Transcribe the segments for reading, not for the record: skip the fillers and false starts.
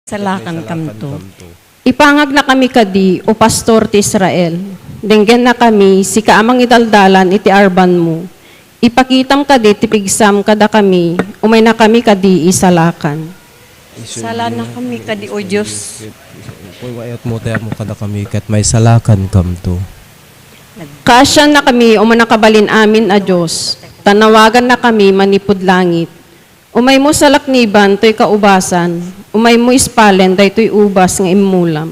Salakan kamto. Ipangag na kami kadi, o pastor ti Israel. Denggen na kami, si kaamang idaldalan iti arban mo. Ipakitam kadi, tipigsam kada kami, umay na kami kadi isalakan. Sala na kami kadi o Diyos. Uy, wayat mo tayo mo kada kami kat may salakan kamto. Kasya na kami, umanakabalin amin a Diyos. Tanawagan na kami, manipod langit. Umay mo sa lakniban, to'y kaubasan. Umay mo ispalen, to'y ubas ng imulam.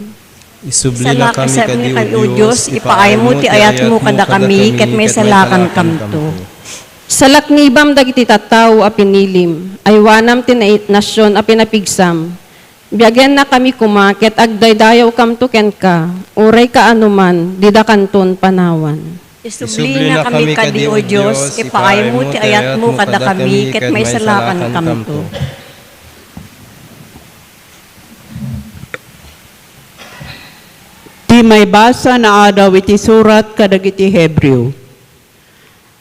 Isubli na kami kadi o Diyos. Ipaay mo ti ayat mo kada kami ket may salakan kamto. Sa laknibam dagiti tattao a pinilim, ay wanam tinait nasyon a pinapigsam. Biyagyan na kami kumaket agdaydayaw kamto ken ka, uray ka anuman, didakanton panawan. Isubli na kami kadi o Diyos. Ipaay mo ti ayat mo kada kami ket may salakan kamto. Ti may basa na adaw iti surat kadagiti Hebreo.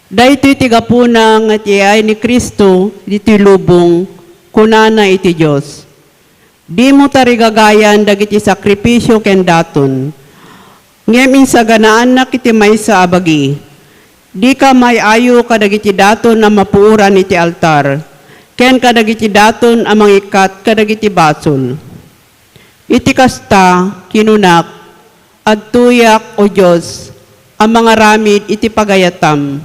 Dahito iti gapuna nga ti ay ni Kristo iti lubong kunana iti Diyos. Di mo tarigagayan dagiti sakripisyo ken daton. Ngem sa ganaan na kiti may sa abagi. Di ka may ayo kadagiti daton na mapuuran iti altar. Ken kadagiti daton amang ikat kadagiti basol. Iti kasta kinunak at tuyak o Diyos ang mga ramid iti pagayatam.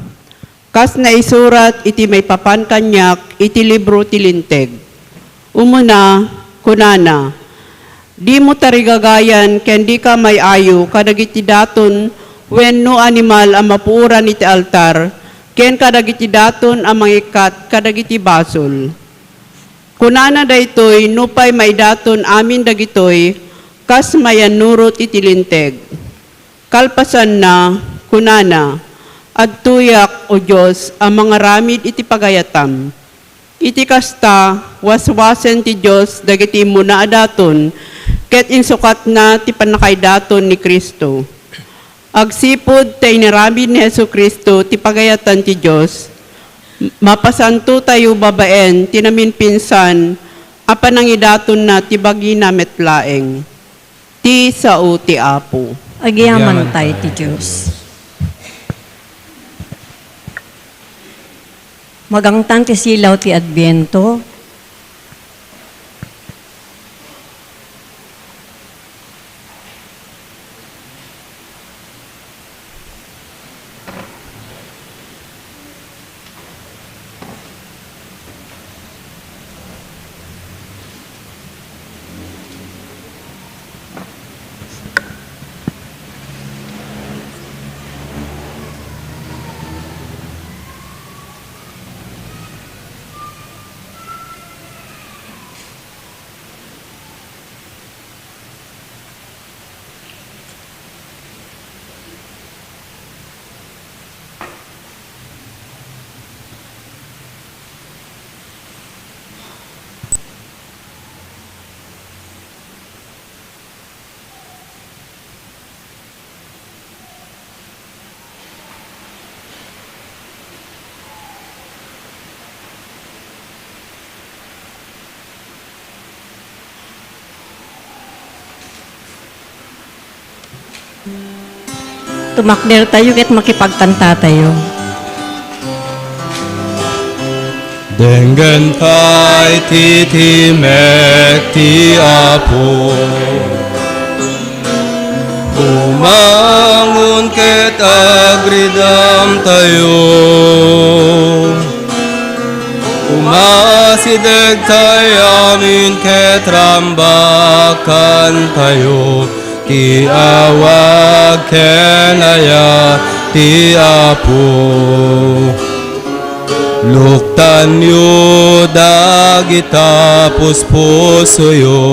Kas na isurat iti may papan kanyak iti libro ti linteg. Umuna, kunana, di mo tarigagayan ken di ka may ayo kadagiti daton wenno animal ang mapuuran iti altar ken kadagiti daton ang mangikat kadagiti basol. Kunana daytoy nupay may daton amin dagitoy kas mayanurot iti linteg. Kalpasan na, kunana, at tuyak o Diyos ang mga ramid iti pagayatam. Iti kasta, waswasen ti Diyos dagiti muna adaton, ket insukat na ti panakaidaton ni Kristo. Agsipod tay naramid ni Hesu Kristo ti pagayatan ti Diyos, mapasanto tayo babaen, tinamin pinsan, apan ang idaton na ti bagina metlaeng. Ti sao ti Apo. Agyaman tayo ti Diyos. Magangtan ti silaw ti Adbyento. Tumakder tayo ket makipagkanta tayo. Denggen pa'y titimek ti Apo. Umangon ket agridam tayo. Umasideg tayo amin ket rambakan tayo. Ti awag kenaya ti Apo. Luktan yu dagita puspusoyo.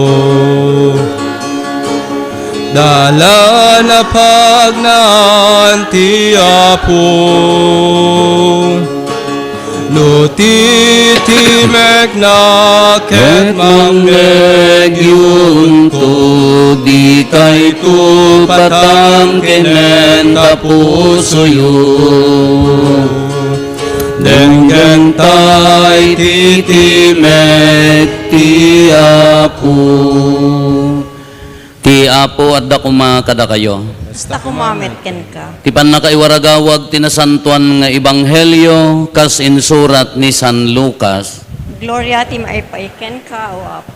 Dala na pagnaan ti Apo. No titimek na ket mangyegyun to. Di kay tu patang kenen tapusoyo. Denggen tay titimek ti Apo. Ti Apo adda kumakada kayo. Basta kumamit ken ka. Ti panakaiwaragawag tinasantuan nga ebanghelyo kas insurat ni San Lucas. Gloria ti maipaiken ka, o Apo.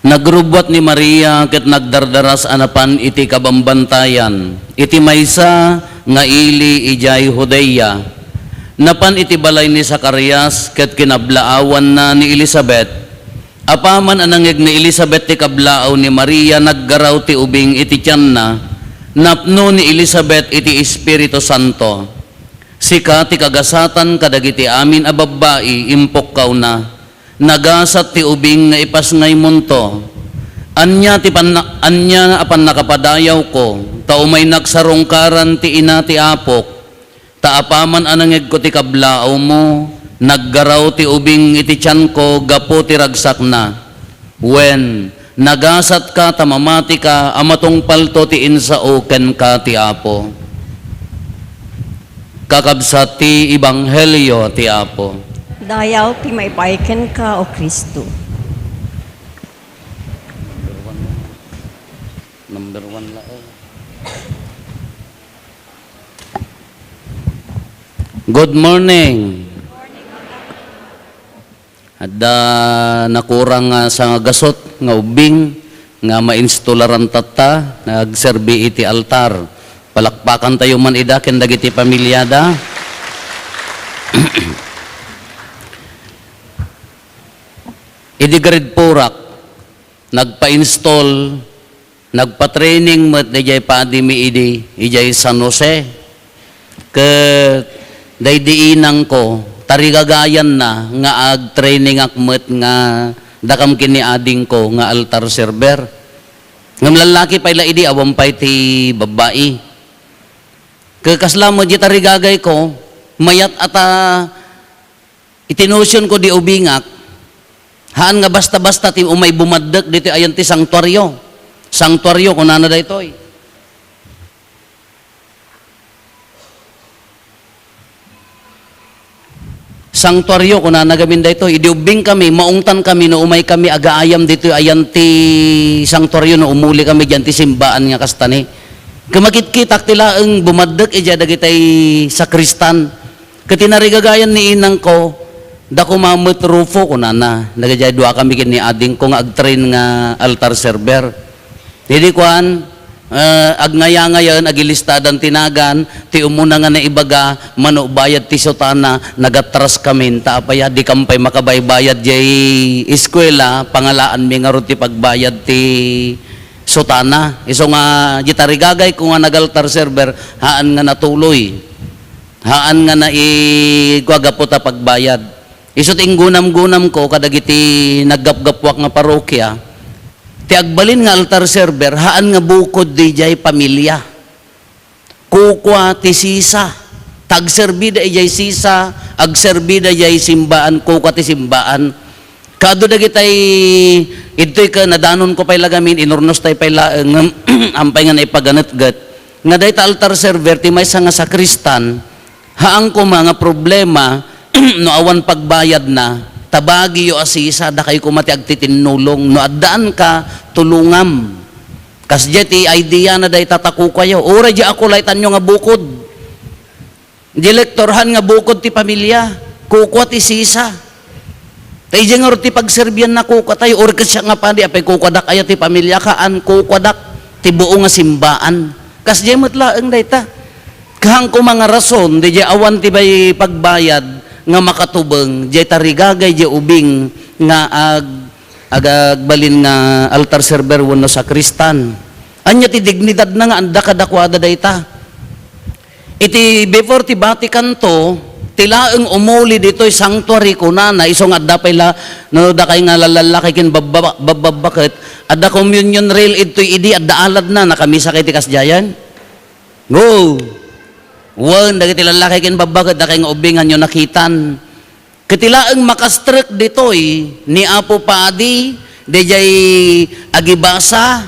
Nagrubwat ni Maria ket nagdardaras anapan iti kabambantayan. Iti maysa nga ili ijay Judea. Napan iti balay ni Zacarias ket kinablaawan na ni Elizabeth. Apaman anangeg ni Elizabeth ti kablaaw ni Maria naggaraw ti ubing iti tiyan na. Napno ni Elizabeth iti Espiritu Santo. Sika ti kagasatan kadagiti amin a babbai impokkaw na. Nagasat ti ubing nga ipas ngay munto. Anya apan nakapadayaw ko, taumay nagsarungkaran ti ina ti apok, taapaman anangeg ko ti kablaaw mo, naggaraw ti ubing iti tiyan ko, gapo ti ragsak na. Wen, nagasat ka, tamamati ka, amatong palto ti insao ken ka ti apo. Kakabsat ti ebanghelyo ti apo. Dayaw ti maipaiken ka, o Kristo. Number 1 lao. Good morning. Adda nakurang nga sa gasot nga ubing nga ma-installaran tata nagserbi iti altar. Palakpakan tayo man ida ken dagiti pamilyada. Idi grade purak nagpa-install nagpa-training met dijay padimi idi ijay San Jose ke daydiinang ko tarigagayan na nga ag-training akmet nga dakam kini ading ko nga altar server ngam lalaki pa ila idi awam pa iti babae ke kaslamo di tarigagay ko mayat ata itinusyon ko di ubingak haan nga basta-basta ti umay bumadek dito ayan ti sanktuaryo. Sanktuaryo kung nana da ito'y. Sanktuaryo kung nana gamin da ito'y. Idiubing kami, maungtan kami, no umay kami agaayam dito ayan ti sanktuaryo, no umuli kami dyan ti simbaan nga kastani. Kamakit-kitak tila ang bumadek ija dagitay sakristan. Katinarigagayan ni inang ko, dako mamut rufo ko nana nagajay dua kami kini ading ko nga ag-train nga altar server dili kuan agnaya-ngayon agilistadan tinagan ti umuna nga naibaga mano bayad ti sotana nagatras kami ta apaya di kampay makabaybayad jay eskwela pangalaan mi nga ti pagbayad ti sotana iso nga gitarigagay ko nga nagaltar server haan nga natuloy haan nga naigwagapot ta pagbayad. Isot gunam-gunam ko kadagiti naggapgapwak nga parokya. Ti agbalin nga altar server haan nga bukod dijay pamilya. Kukwa ti sisa. Tagserbida ijay sisa, agserbida ijay simbaan, kukwa ti simbaan. Kado dagitay ito'y ka nadanon ko pay lagamin inurnos tay pay ampay nga naipaganat-gat. Nga day ta altar server ti maysa nga sakristan haang ko mga problema no awan pagbayad na tabagi yo asisa da kay kumati agtitinulong no addaan ka tulungam kasjet ti idea na day tataku kayo ora di ako laytan nyo nga bukod dilektorhan nga bukod ti pamilya kukwa ti sisa tay di nga ti pagserbian na kukwa tayo or kasya nga pa di apay kukwadak aya ti pamilya kaan kukwadak ti buo nga simbaan kasjet matlaeng day ta kahang ko mga rason di awan ti bay pagbayad nga makatubeng jay tarigagay jay ubing nga agbalin nga altar server wenno sakristan anya ti dignidad na nga anda kadakwada dayta iti before ti Vatican to tilaeng umuli dito'y sanctuary kunana iso nga adda payla no da kay nga lalaki ken babbaket adda communion rail ito'y idi adda alad na nakamisa kay ti kasjayan go wan dagiti lalaki ken babagat da kay nga ubingan yo nakitan Katilaang makastrek ditoy ni Apo Padi, dejay agibasa,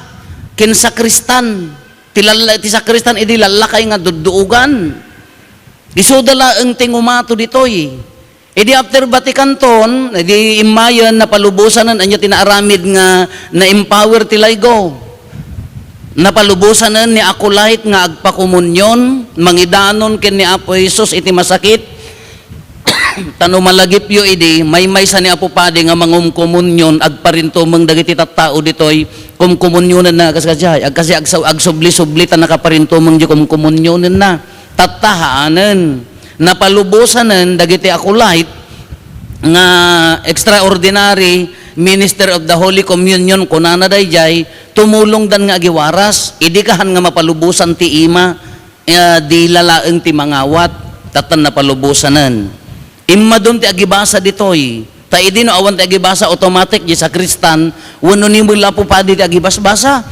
kin sakristan. Ti sakristan idi lalakay nga duduugan. Isudala ang tingumato ditoy. Idi after Vaticanton, idi imayan na palubusanan anya tinaaramid nga na-empower ti laygo. Napalubusanan ni Akulait nga agpakomunyon, mangidanon ken ni Apo Jesus iti masakit. Tano malagip yo idi, may sa ni Apo Padi nga mangumkomunyon, agparintumang dagiti tattao ditoy, kumkomunyonan na kasi agsubli-subli ta nakaparintumang di kumkomunyonan na. Tattahaanan, napalubusanan dagiti Akulait nga extraordinary Minister of the Holy Communion kunana dayjay tumulong dan nga agiwaras idikahan nga mapalubusan ti ima di lalaeng ti mangawat tatan napalubusanan imma don ti agibasa ditoy ta idi no awan ti agibasa automatic di sa Kristan wenno ni mula po padi ti agibasbasa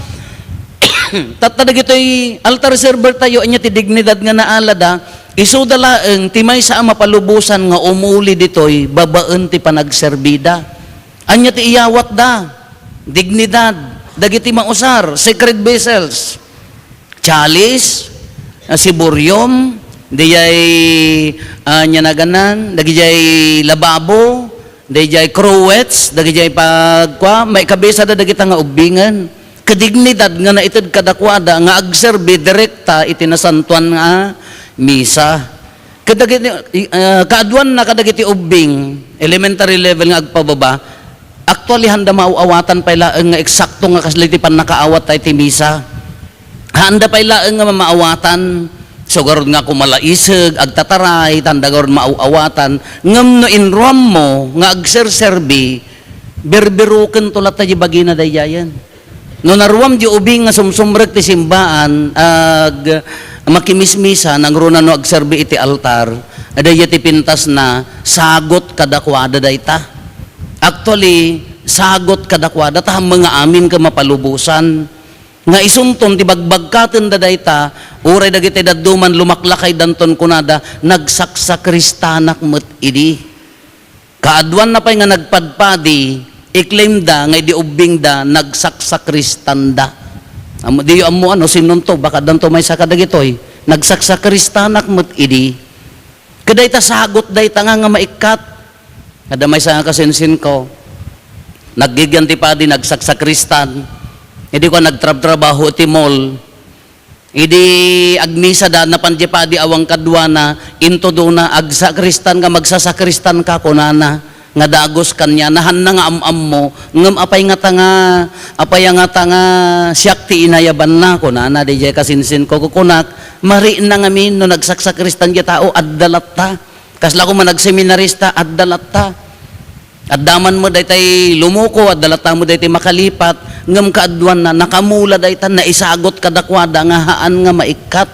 tatta dagitoy altar server tayo anya ti dignidad nga naalada isudalaeng ti maysa a mapalubusan nga umuli ditoy babaen ti panagserbida anya ti iyawat da, dignidad, dagiti mausar, sacred vessels, chalice, siburyom, diyay anya naganan, dagijay lababo, diyay cruets, dagijay pagkwa, may kabisa da dagita nga ubingan, kadignidad nga naitid kadakwada, nga agserbi direkta itinasantuan nga misa. Kaadwan na kadagiti ubing, elementary level nga agpababa, actually handa mauawatan pa ilaang nga eksakto nga kaslitipan nakaawat tayo ti misa. Handa pa ilaang nga maawatan. So garod nga kumalaisig, agtataray, tanda garod mauawatan. Ngam no inram mo, nga agserserbi, berberuken tulat tayo bagina dayayan. No naruam di ubing nga sumsumrek ti simbaan, makimismisa, nang runa no agserbi iti altar, adaya ti pintas na sagot kadakwada dayta. Actually, sagot kadakwada ta mga amin ka mapalubusan. Nga isunton ti bagbagkaten da dayta, uray dagiti dadduman lumaklakay danton kunada nagsaksakristanak met idi. Kaadwan na pay nga nagpadpadi, i-claim da nga idi ubing da nagsaksakristan da. Di amo ano sinunto baka danto may sakadagitoy nagsaksakristanak met idi. Kadayta sagot dayta nga maikat. Kada may sa kasinsin ko, naggiganti pa din, nagsakristan, hindi ko nagtrabaho ti mall, hindi agmisa da, napandya pa di awang kadwana, into do na, agsakristan ka, magsasakristan ka, kunana, nga dagos kanya, nahan na nga am mo, ngam apay nga tanga, siyak ti inayaban na, kunana, di jay kasinsin ko, kukunak, mariin na nga min, no nagsakristan kya tao, addalat ta, kasla ko man nagseminarista at dalata. At daman mo daytay lumuko at dalata mo daytay makalipat ngam kaadwan na nakamula daytan na isagot kadakwada nga haan nga maikat.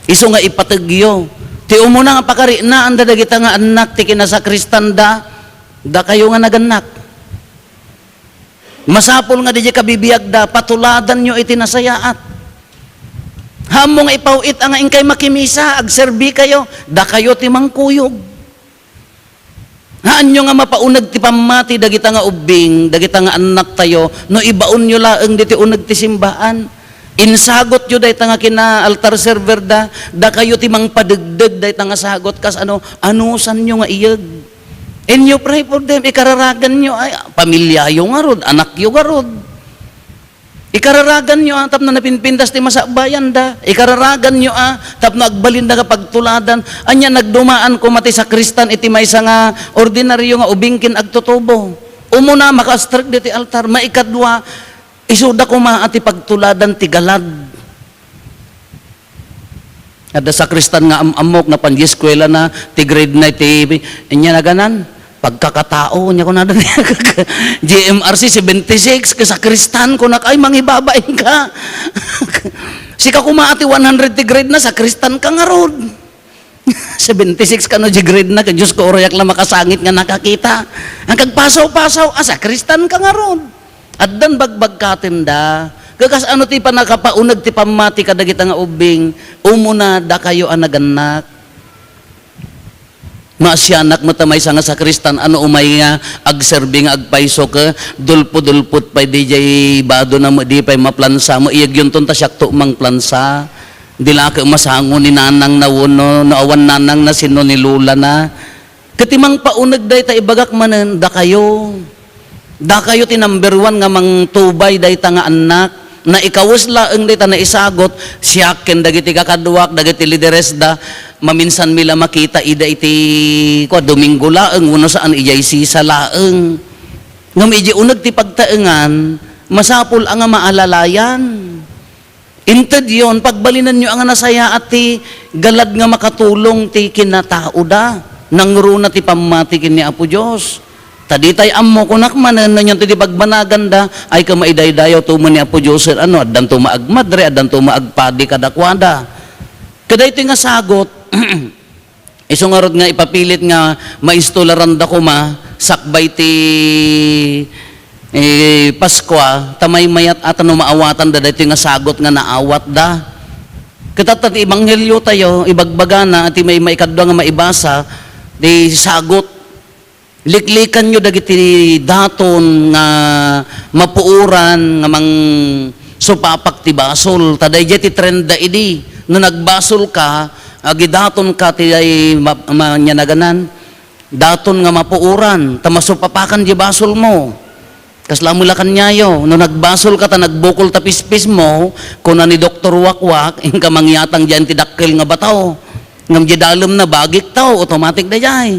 Isu nga ipategyo. Ti umuna nga pakari na anda dagita nga anak ti kinasakristan da kayo nga naganak. Masapol nga di kabibiyag da patuladan nyo iti nasayaat. Hamo nga ipawit ang ingkay makimisa, agserbi kayo, da kayo timang kuyog. Haan nyo nga mapaunag ti pamati, dagita nga ubing, dagita nga anak tayo, no ibaon nyo laeng diti unag ti simbaan. Insagot nyo dahita nga kina altar server da kayo timang padagdag dahita nga sagot, kas anusan nyo nga iyag. And you pray for them, ikararagan nyo, ay, pamilya yung arod, anak yung arod. Ikararagan nyo tap na napinpindas ti masakbayan da. Ikararagan nyo tap na agbalin da kapag tuladan. Anya nagdumaan ko mati sa Kristan iti maysa nga ordinaryo nga ubingkin agtutubo. Umuna makastrek diti altar. Maikadwa, isuda ko ati pagtuladan ti galad. Ada sa Kristan nga amok na panjeskwela na ti grade 9 ti inya na ganan. Pagkakatao niya ko na doon. GMRC 76, kasi Kristan ko na, ay mangibabain ka. Sika kumaati 100 grade na, sa Kristan ka nga rod. 76 ka no, grade na, Diyos ko oroyak lang makasangit nga nakakita. Ang kagpasaw-pasaw, sa Kristan ka nga rod. At dan bagbagkatin da. Kakas ano ti pa nakapaunag ti pamati kadagita nga ubing, umuna da kayo ang naganak. Maasyanak mo tamay sa nga sakristan, ano umay nga agserbi nga agpaiso ka, dulpo-dulpot pa di jay bado na mo, di pa'y maplansa mo, iyag yun ton ta siyak to mang plansa. Di la ka masango ni nanang na wono, naawan nanang na sino ni lula na. Katimang paunag day ta ibagak manen, da kayo ti number 1 nga mang tubay day ta nga anak, na ikawas laeng day ta na isagot, siyaken dagiti kakadwak, dagiti lideres da, maminsan mila makita ida iti Domingo laeng, uno saan ijay sisa laeng. Ngam iji unag ti pagtaengan, masapul ang nga maalalayan. Inted yon, pagbalinan nyo ang nasaya at ti galad nga makatulong ti kinatao da, nangruna ti pamatikin ni Apo Diyos. Taditay ammo kunak manen nanyon ti pagbanagan ay ka maidaydayaw tuman ni Apo Diyos, ano, addan to maagmadre, addan to maagpadi kadakwada. Kaday ito nga sagot, isungarod nga ipapilit nga maistularan da ko sakbay ti Paskwa, tamay mayat at ano maawatan da ito nga sagot nga naawat da. Katatat ibanghelyo tayo, ibagbaga na, at may maikadwa nga maibasa, di sagot, liklikan nyo dagiti daton nga mapuuran nga mang supapak ti basol, taday ti trend da idi, no nagbasol ka, agidaton ka ti ay manyanaganan, daton nga mapuuran, tamasupapakan di basol mo. Kasla mula kanyayo, no nagbasol ka ta nagbukol ta pispis mo, kuna ni Dr. Wakwak, yung kamangyatang dyan ti dakkel nga bataw, ngam di dalom na bagik tao, automatic da jay.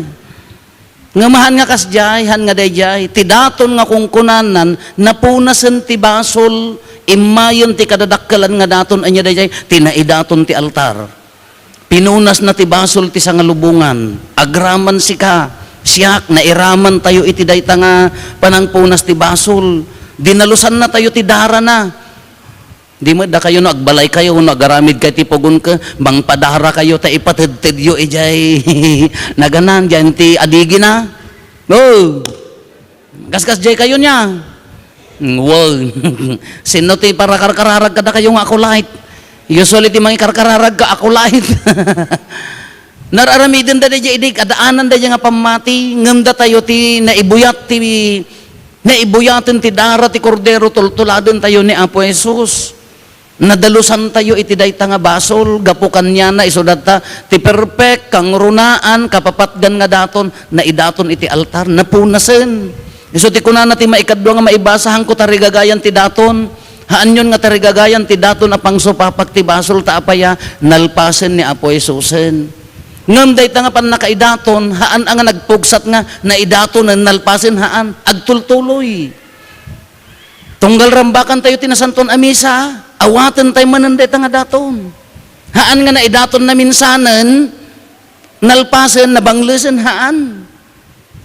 Ngamahan nga kasjay, han nga dayjay, ti daton nga kungkunanan, napunasen ti basol, imayon ti kadadakkelan nga daton anya dayjay, tinaidaton ti altar. Pinunas na ti basol ti sangalubungan, agraman sika, siyak, nairaman tayo iti dayta nga panangpunas ti basol, dinalusan na tayo ti dara na. Di mo da kayo no agbalay kayo no agaramid kay ti pugon ka bang padara kayo ta ipatedtedyo ijay naganan diyan ti adigi na. Oh. Kaskas jay kayo niya. Wow. Sino ti para karkararag kada kayo nga ako light. Usually ti mga karkararag ka ako light. Nararamidin da jay idik adaanan da nga pamati ngamda tayo ti naibuyatin ti dara ti kordero tultuladen tayo ni Apo Jesus. Nadalusan tayo iti dayta nga basol, gapukan niya na isudata, ti perfect, kang runaan, kapapatgan nga daton, na idaton iti altar, napunasen. Iso ti kunana ti maikadwa nga maibasahan ko tarigagayan ti daton, haan yun nga tarigagayan ti daton apang supapak ti basol, taapaya, nalpasen ni Apo Jesusen. Ngam dayta nga pan nakaidaton, haan ang nagpugsat nga, na idaton, nalpasen haan, agtultuloy. Tunggal rambakan tayo tinasanton amisa, awatan tayo mananday nga daton. Haan nga na idaton na minsanan, nalpasen, nabanglesen haan.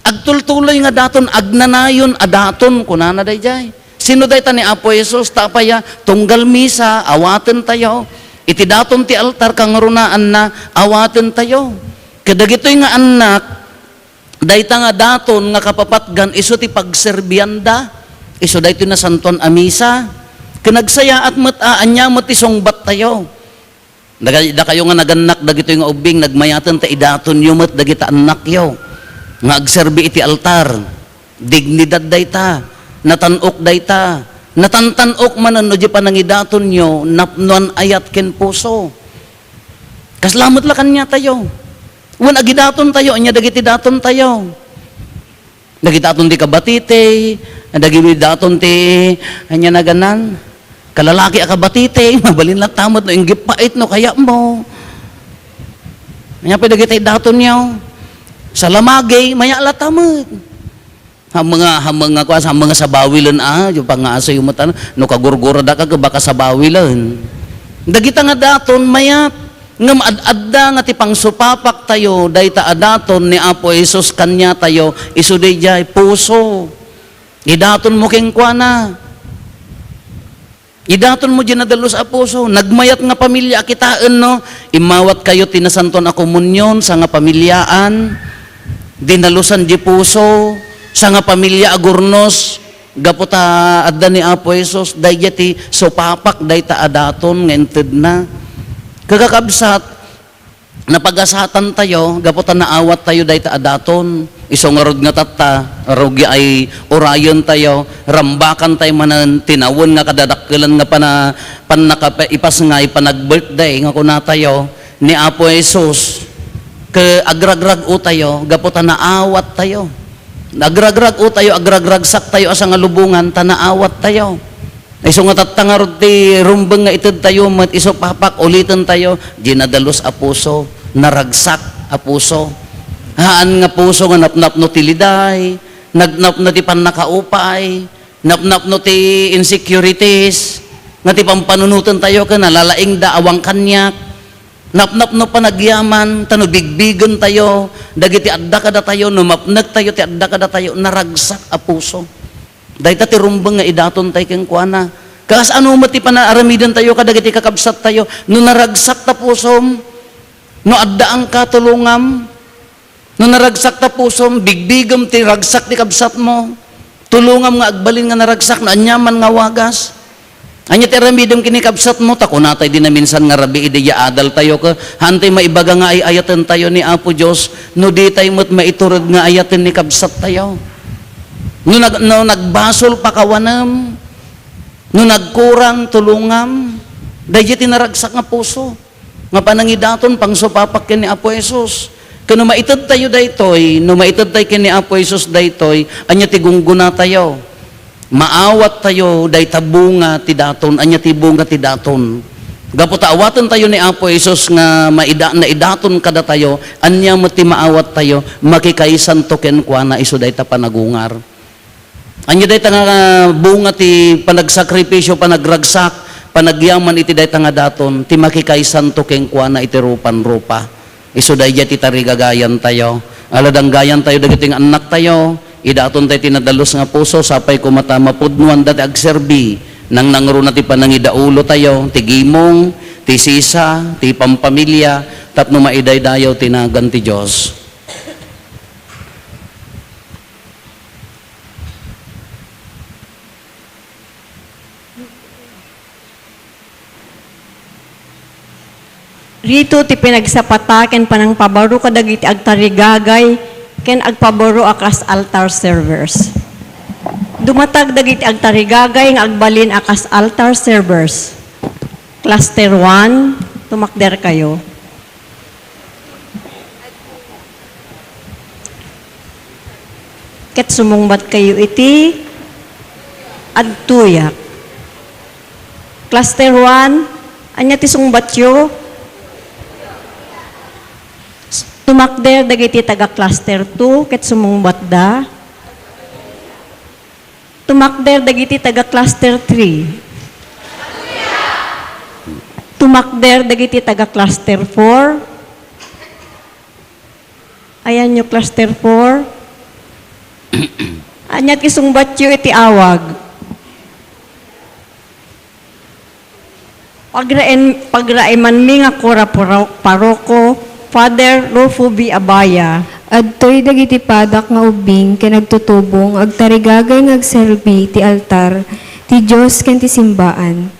Agtultuloy nga daton, agnanayon, adaton, kunana day jay. Sino day ta ni Apo Jesus, tapaya, tunggal misa, awatan tayo. Iti daton ti altar, kang runaan na, awatan tayo. Kadagitoy nga anak, day ta nga daton, nga kapapatgan, iso ti pagserbianda, iso day na santon amisa, kanagsaya at anya matisong bat tayo. Da kayo nga naganak, dagito yung ubing, nagmayatan ta idaton yung mat, dagita anak yo. Nga agserbi iti altar, dignidad day ta, natanok day ta, natantanok manan no di panangidaton nyo, napnuan ayat ken puso. Kaslamot la kanya tayo. Wan agidaton tayo, anya dagiti daton tayo. Dagidaton di kabatite, dagidaton ti anya naganan. Kalalaki akabatite, mabalin lang tamot no inggip pait no kaya mo. Anya pa dagiti daton niyo. Sa lamagay maya la tamot. Hamanga ko sa mga sabawilan yung pangaso yung mata no kagurgura da ka baka sabawilan. Dagita nga daton mayat ngam adda nga ti pangsupapak tayo dayta adaton ni Apo Jesus kanya tayo isu jay puso. Idaton mo king kuana. Idaton mo dyan nadalos a puso. Nagmayat nga pamilya kitaan no. Imawat kayo tinasanton a komunyon sa nga pamilyaan. Dinalusan di puso sa nga pamilya agurnos. Gaputa adda ni Apo Jesus dayti supapak dayta adaton nga ented na. Kagakabsat, napagasatan tayo, gaputan na awat tayo dahi ta adaton. Isongarod nga tata, arugi ay orayon tayo, rambakan tayo manan tinawon nga kadadakkelan nga ipas nga ipanag-birthday nga kuna tayo ni Apo Jesus. Ke agragrag u tayo, gaputan na awat tayo. Agragrag u tayo, agragragsak tayo asa nga lubungan, tanaawat tayo. Iso nga tatangarod ti rumbeng nga ited tayo, mat iso papak, ulitin tayo, ginadalos a puso, naragsak a puso. Haan nga puso nga napnap no ti liday, nagnap no ti panakaupay, napnap no ti insecurities, nga ti pampanunutan tayo ka nalalaing da awang kanyak, napnap no panagyaman, tano bigbigan tayo, dagiti adda kada tayo, numapnag tayo, ti adda kada tayo, naragsak a puso. Dahil ti rumbang nga idaton tayo keng kuana. Kas ano mati panaaramidan tayo, kadagiti kakabsat tayo, no naragsak ta pusom, no adda ang katulungam, no naragsak ta pusom, bigbigam ti ragsak ti kabsat mo, tulungam nga agbalin nga naragsak, na anyaman nga wagas. Anya ti aramidam kini kabsat mo, tako natay din na minsan nga rabi ideya adal tayo ka, hantay maibaga nga ay ayatan tayo ni Apo Diyos, no di tayo mo't maiturag nga ayatan ni kabsat tayo. No nagbasol pakawanam, no nagkurang tulungam, dahil tinaragsak nga puso, nga panangidaton pang supapak ni Apo Jesus. Kano maitad tayo daytoy, no maitad tayo kini Apo Jesus daytoy, anya ti gungguna tayo. Maawat tayo day tabunga ti daton, anya ti bunga ti daton. Gapot awatan tayo ni Apo Jesus nga naidaton kada tayo, anya mo ti maawat tayo, makikaisan to ken kuana iso day ta panagungar. Anya day ta nga bunga ti panagsakripisyo, panagragsak, panagyaman iti day ta nga daton, ti makikaisan to ken kuana iti rupan-rupa. Iso day ti tarigagayan tayo. Aladang gayan tayo dagiting anak tayo, idaton tayo tinadalos nga puso, sapay kumata mapudnuan dati agserbi, nang nangro na ti panangidaulo tayo, ti gimong, ti sisa, ti pampamilya, tapno maiday dayaw tinagan ti Diyos. Rito ti pinagsapata ken panang pabaro kadagiti agtarigagay ken agpabaro akas altar servers. Dumatag dagiti agtarigagay nga agbalin akas altar servers. Cluster 1, tumakder kayo. Ket sumungbat kayo iti adtuyak. Cluster 1, anya ti sungbat yo? Tumakder dagiti taga cluster 2 ket sumungbat da. Tumakder dagiti taga cluster 3. Tumakder dagiti taga cluster 4. Ayan nyo cluster 4. Anyat isungbat yu iti awag. Pagraiman mi nga kura paroko, Father Rufo B. Abaya. Adtoy dagiti padak nga ubing ken nagtutubong agtarigagay nga agserbi ti altar ti Dios ken ti simbaan.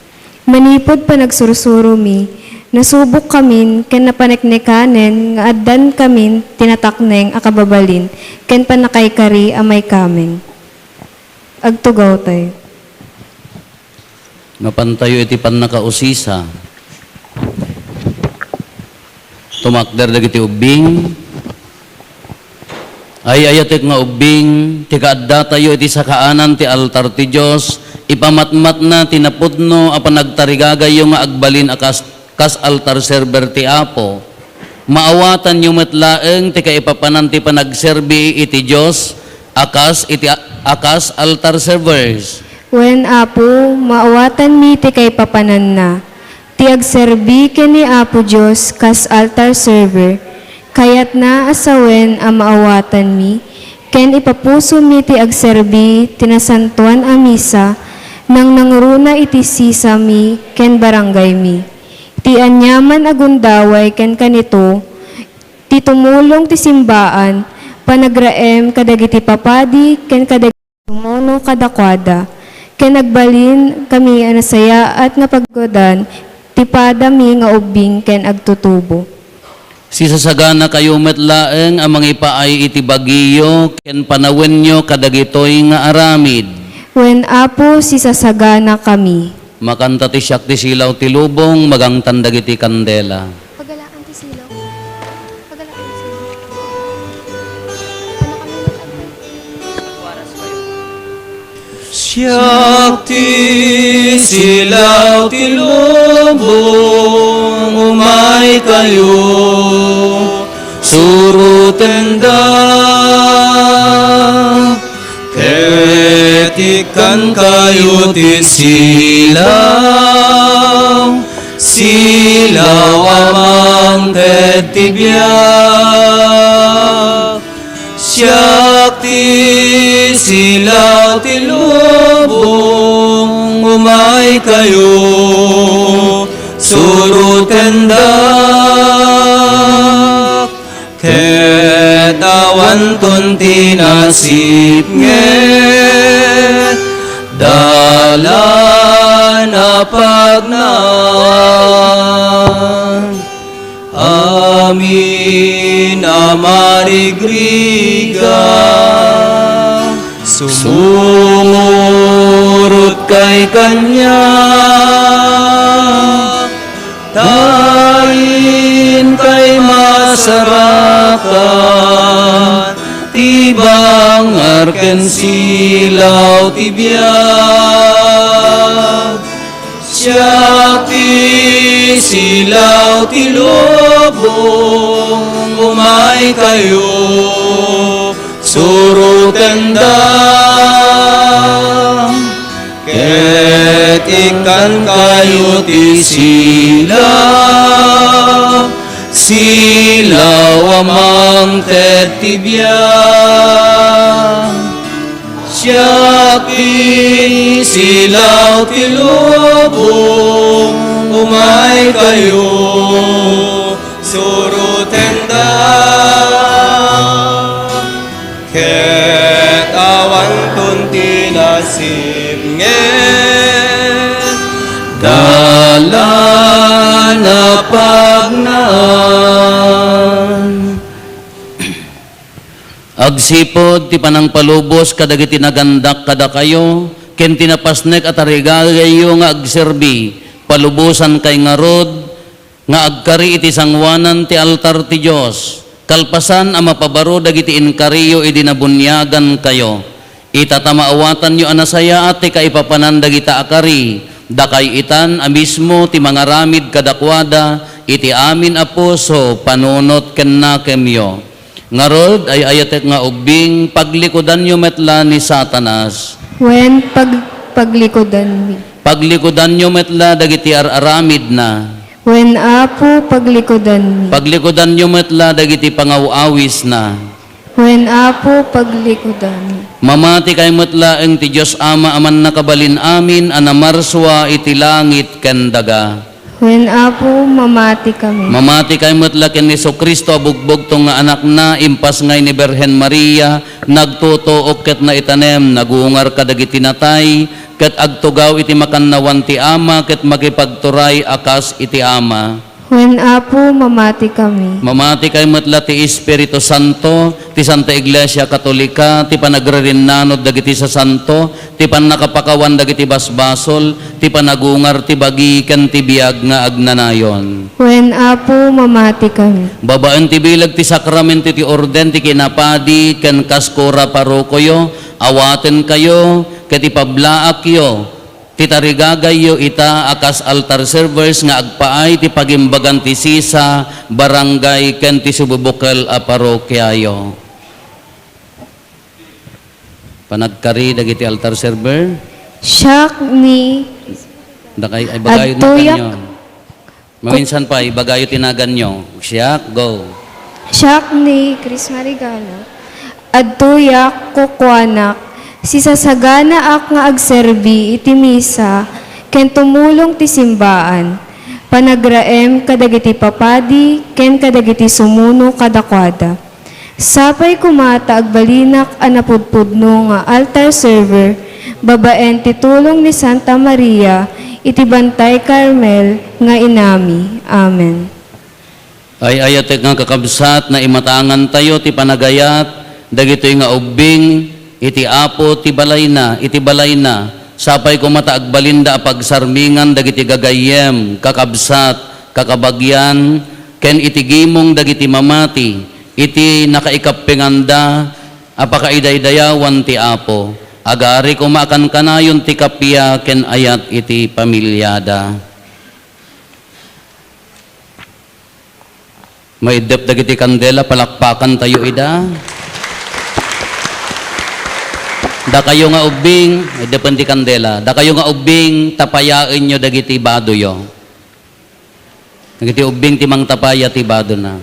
Manipod pa nagsursuro mi, nasubok kamin ken napaneknekanen nga addan kamin tinatakneng akababalin ken panakaykari amay kameng. Agtugaw tayo. Napantayo iti pannakausisa. Tumakder dagiti ubing. Ay ayatek nga ubing, ti kaadda tayo iti sakaanan ti altar ti Dios, ipamatmat na tinapudno apan nagtarigagay yung nga agbalin akas altar server ti Apo. Maawatan yung matlaeng ti kaipapanan ti panagserbi iti Dios akas altar servers. Wen Apo, maawatan mi ti kay papanan na. Ti agserbi ken ni Apo Dios kas altar server, kayat na asawen a maawatan mi, ken ipapuso mi ti agserbi tinasantuan a misa, nang nangruna iti sisa mi, ken barangay mi. Ti anyaman agundaway ken kanito, ti tumulong ti simbaan, panagraem kadagiti papadi, ken kadagiti tumuno kadakwada, ken nagbalin kami anasaya at nga paggodan, ti pada mi nga ubing ken agtutubo. Sisasagana kayo metlaeng ang mga ipaay iti bagiyo ken panawin nyo kadagitoy nga aramid. When Apo sisasagana kami. Makanta ti siyak ti silaw ti lubong magangtan dagiti kandela. Pagalaan ti silaw. Pagalaan ti silaw. Siyak ti silaw ti lubong, umay kayo, suruten da. Ketikan kayo ti silaw, silaw amang tetibyak. Siyak ti silaw ti lubong, umay kayo, suruten dak. Ketawan ton tinasip nget, dalan apagnan. Amin amarigriga, sumurot kay kanya, tayin kay masarakan, tibang arken silaw tibiyag. Siyak ti silaw ti lubong, umay kayo, suruten da. Ketikan kayo ti silaw, silaw amang tetibiyag. Siyak ti silaw ti lubong, umay kayo, suruten da. Ketawan ton tinasip nget, dalan apagnan. Agsipod ti panang palubos kadagiti nagandak kada kayo, ken tinapasnek at arigagayo nga agserbi, palubusan kay ngarod, nga agkari iti sangwanan ti altar ti Diyos, kalpasan ang mapabaro dagiti inkariyo idinabunyagan kayo. Itatamaawatan nyo anasaya at ti kaipapanan dagita akari, dakay itan amismo ti mga ramid kadakwada, iti amin apuso panunot ken nakemyo. Ngarod ay ayatek nga ubing paglikodan nyo metla ni Satanas. When paglikodan mi. Paglikodan nyo metla dagiti araramid na. When Apo paglikodan mi. Paglikodan nyo metla dagiti pangawawis na. When Apo paglikodan mi. Mamati kay metla ang ti Diyos Ama aman nakabalin amin anamarswa iti langit ken daga. When Apo mamati kami. Mamati kay metla ken ni Kristo abugbog tong nga anak na impas ngay ni Birhen Maria nagtutuok ket na itanem nagungar kadagiti natay ket agtugaw iti makannawan ti Ama ket makipagturay akas iti Ama. When Apo mamati kami. Mamati kay metla ti Espiritu Santo, ti Santa Iglesia Katolika, ti panagrerinnanod dagiti sa Santo, ti panakapakawan dagiti basbasol, ti panagungar ti bagi ken ti biag nga agnanayon. When Apo mamati kami. Babaan ti bilag ti sakramento ti orden ti kinapadi ken kaskora parokoyo, awaten kayo ket ipablaak yo. Titarigagayo ita akas altar servers nga agpaay ti pagimbagan ti sisa barangay ken ti sububukal a parokyayo. Panagkari dagiti altar server Siyak ni dakay ay bagayo na Agtuyak. kanyo. Maminsan pa ibagayo tinagan nyo. Siyak go. Siyak ni Chris Marigala. Adtuyak kukwanak. Sisasagana ak nga agserbi iti misa ken tumulong ti simbaan. Panagraem kadagiti papadi ken kadagiti sumuno kadakwada. Sapay kumata agbalinak anapudpudno nga altar server babaen ti tulong ni Santa Maria iti Bantay Carmel nga inami. Amen. Ay ayat nga kakabsat na imatangan tayo ti panagayat, dagitoy nga ubing, iti apo ti balay na, sapay ko mataagbalinda pagsarmingan dagiti gagayem, kakabsat, kakabagyan, ken iti gimong dagiti mamati, iti nakaikapinganda, apakaidaydayawan ti apo, agari kumakan kanayon ti kapya, ken ayat iti pamilyada. May dep dagiti kandela, palakpakan tayo ida. Da kayo nga ubing, may depen ti kandela. Da kayo nga ubing, tapayain nyo dagiti bado yo. Dagiti ubing timang tapaya ti bado na.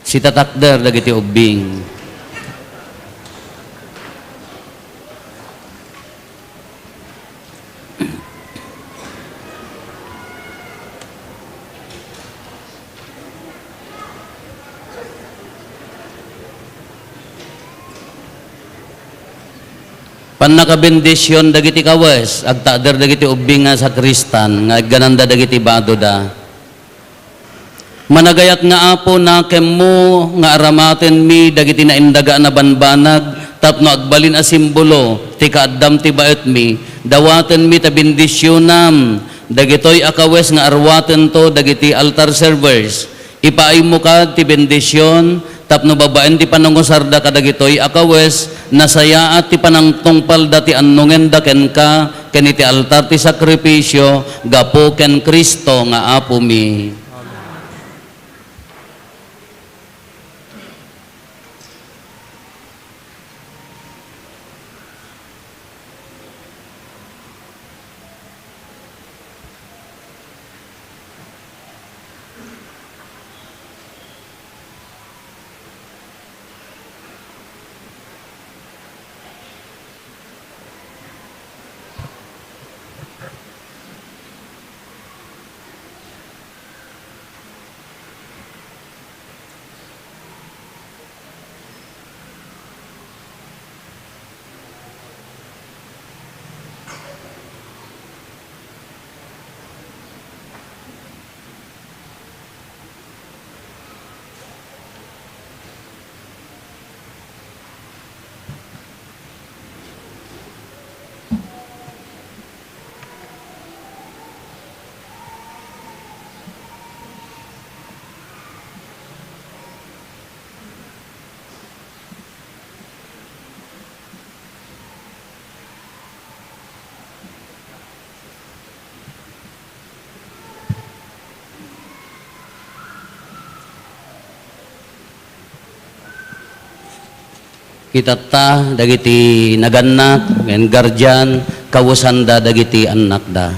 Si tatakder dagiti ubing. Pan nakabendisyon dagiti kawes, agtader dagiti ubing nga sa Kristan, nga gananda dagiti bado da. Managayat nga apo na kemmo nga aramaten mi dagiti naindaga na banbanag, tapno agbalin a simbolo, ti kaadam ti baet mi, dawaten mi ta bendisyonam, dagitoy akawes nga arwaten to dagiti altar servers, ipaay mo ka ti bendisyon, tapno babaen ti panangusarda kadagitoy akawes, nasaya at ti panangtungpal dati annungen da ken ka, ken iti altar ti sakripisyo, gapo ken Kristo nga apo mi. Kitata dagiti naganak, ken guardian, kawusanda dagiti anak da.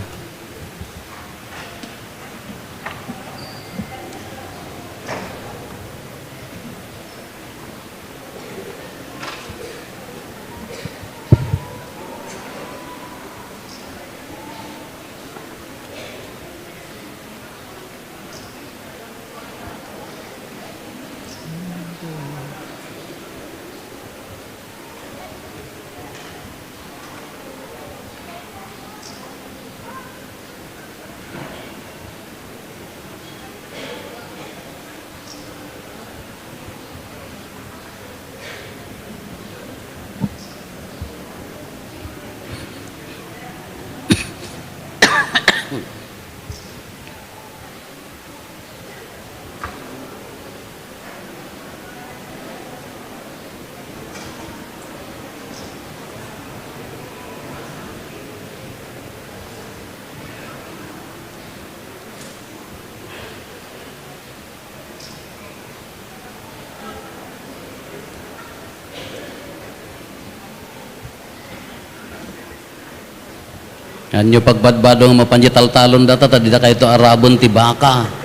Yan yung pagbadbadong mapanjital-talon data, tadi na kayo ito arabon ti baka.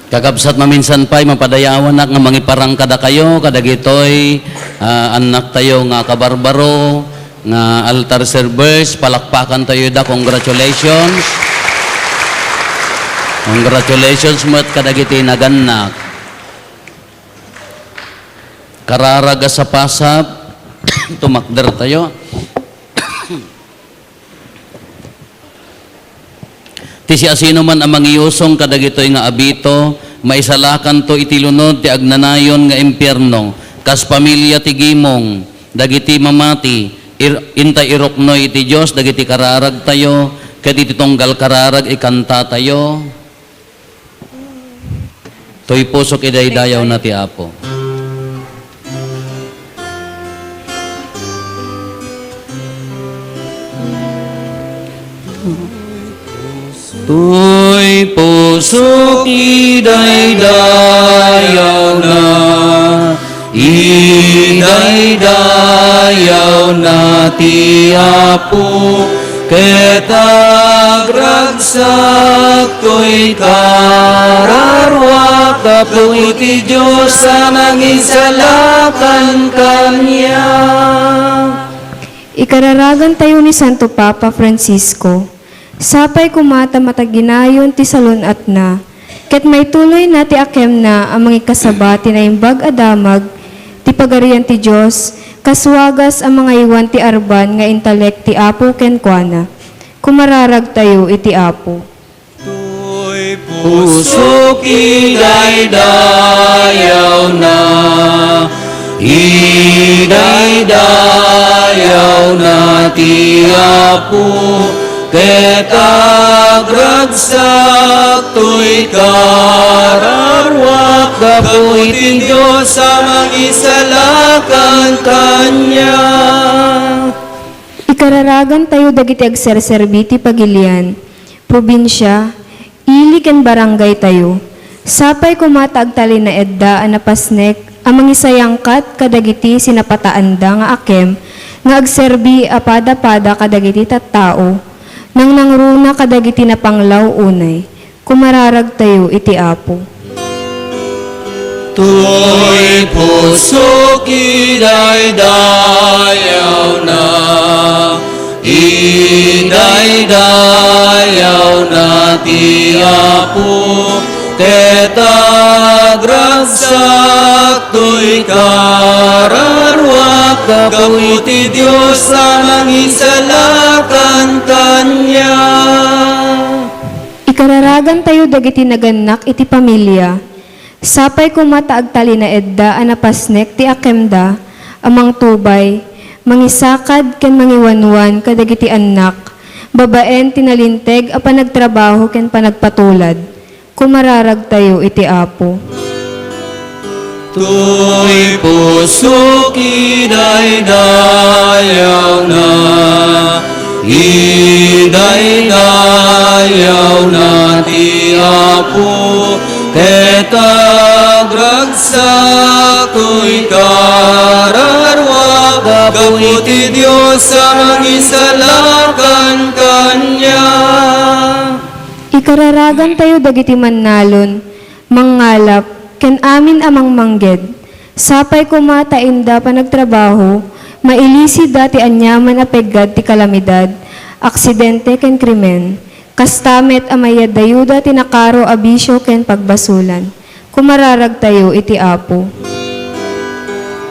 Kakabsat maminsan pa'y mapadayawan na nga mangiparang kada kayo, kadagitoy anak tayo nga kabarbaro, nga altar servers, palakpakan tayo da, congratulations. Congratulations mo at kadagiti naganak. Kararaga sa pasap, tumakder tayo. Ti si asino man ang mangiyusong kadagitoy nga abito, maisalakan to itilunod ti agnanayon nga impyerno, kas pamilya ti gimong, dagiti mamati, intay iroknoy iti Diyos, dagiti kararag tayo, ket iti tunggal kararag ikanta tayo. To'y pusok idaydayaw na ti Apo. Tuy pusok idaydayaw na, idaydayaw na ti Apo, ket agragsak to'y kararwa, tapno iti Diyos sa nangisalakan kanya. Ikararagan tayo ni Santo Papa Francisco. Sapay kumata mataginayon ti salunat na, ket may tuloy na ti akem na ang mga kasabati na imbag adamag, ti pagarian ti Diyos, kaswagas ang mga iwan ti arban nga intalek ti Apo kenkwana. Kumararag tayo iti Apo. Tuy pusok idaydayaw na, idaydayaw na ti Apo, ket agragsak to'y kararwa, kapoy ti Diyos sa mangisalakan kanya. Ikararagan tayo dagiti agserserbiti pagilian, probinsya, ili ken barangay tayo. Sapay kumata agtali na edda anapasnek, ang mangisayangkat kadagiti sinapataanda nga akem, nga agserbi apada-pada kadagiti tattao, nang nangruna kadagiti na panglaw unay, kumararag tayo iti Apo. Tuy pusok idaydayaw na, idaydayaw na ti Apo, ket agragsak to'y kararwa, kapoy ti Diyos sa mangisalakan kanya. Ikararagan tayo dagiti naganak iti pamilya. Sapay kumata agtali na edda anapasnek ti akemda, amang tubay, mangisakad ken mangiwanwan kadagiti anak, babaen tinalinteg a panagtrabaho ken panagpatulad. Kumararag tayo iti Apo. Tuy pusok idaydayaw na, idaydayaw na ti Apo, ket agragsak to'y kararwa, kapoy ti Diyos sa mangisalakan kanya. Ikararagan tayo dagiti mannalon, mangalap, ken amin amang mangged. Sapay kumata inda panagtrabaho, mailisi dati anyaman apeggad ti kalamidad, aksidente ken krimen. Kastamet amayad dayuda tinakaro abisyo ken pagbasulan. Kumararag tayo iti Apo.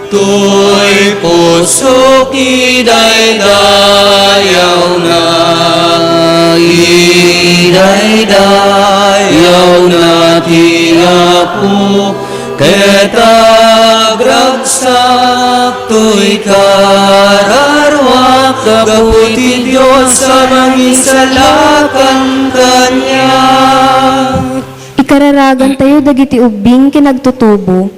Tuy pusok idaydayaw na, idaydayaw na ti Apo, ket agragsak to'y kararwa, kapoy ti Diyos sa mangisalakan kanya. Ikararagan tayo dagiti ubing kinagtutubo.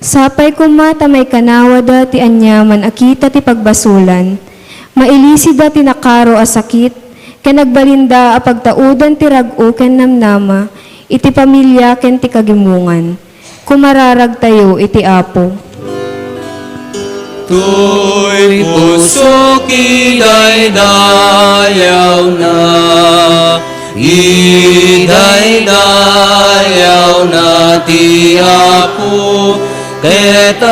Sapay kumata may kanawa dati anyaman akita ti pagbasulan. Mailisi dati nakaro a sakit, ken nagbalinda a pagtaudan ti rag-o ken namnama, iti pamilya ken ti kagimungan. Kumararag tayo iti Apo. Tuy pusok idaydayaw na, idaydayaw dayaw na ti Apo, ket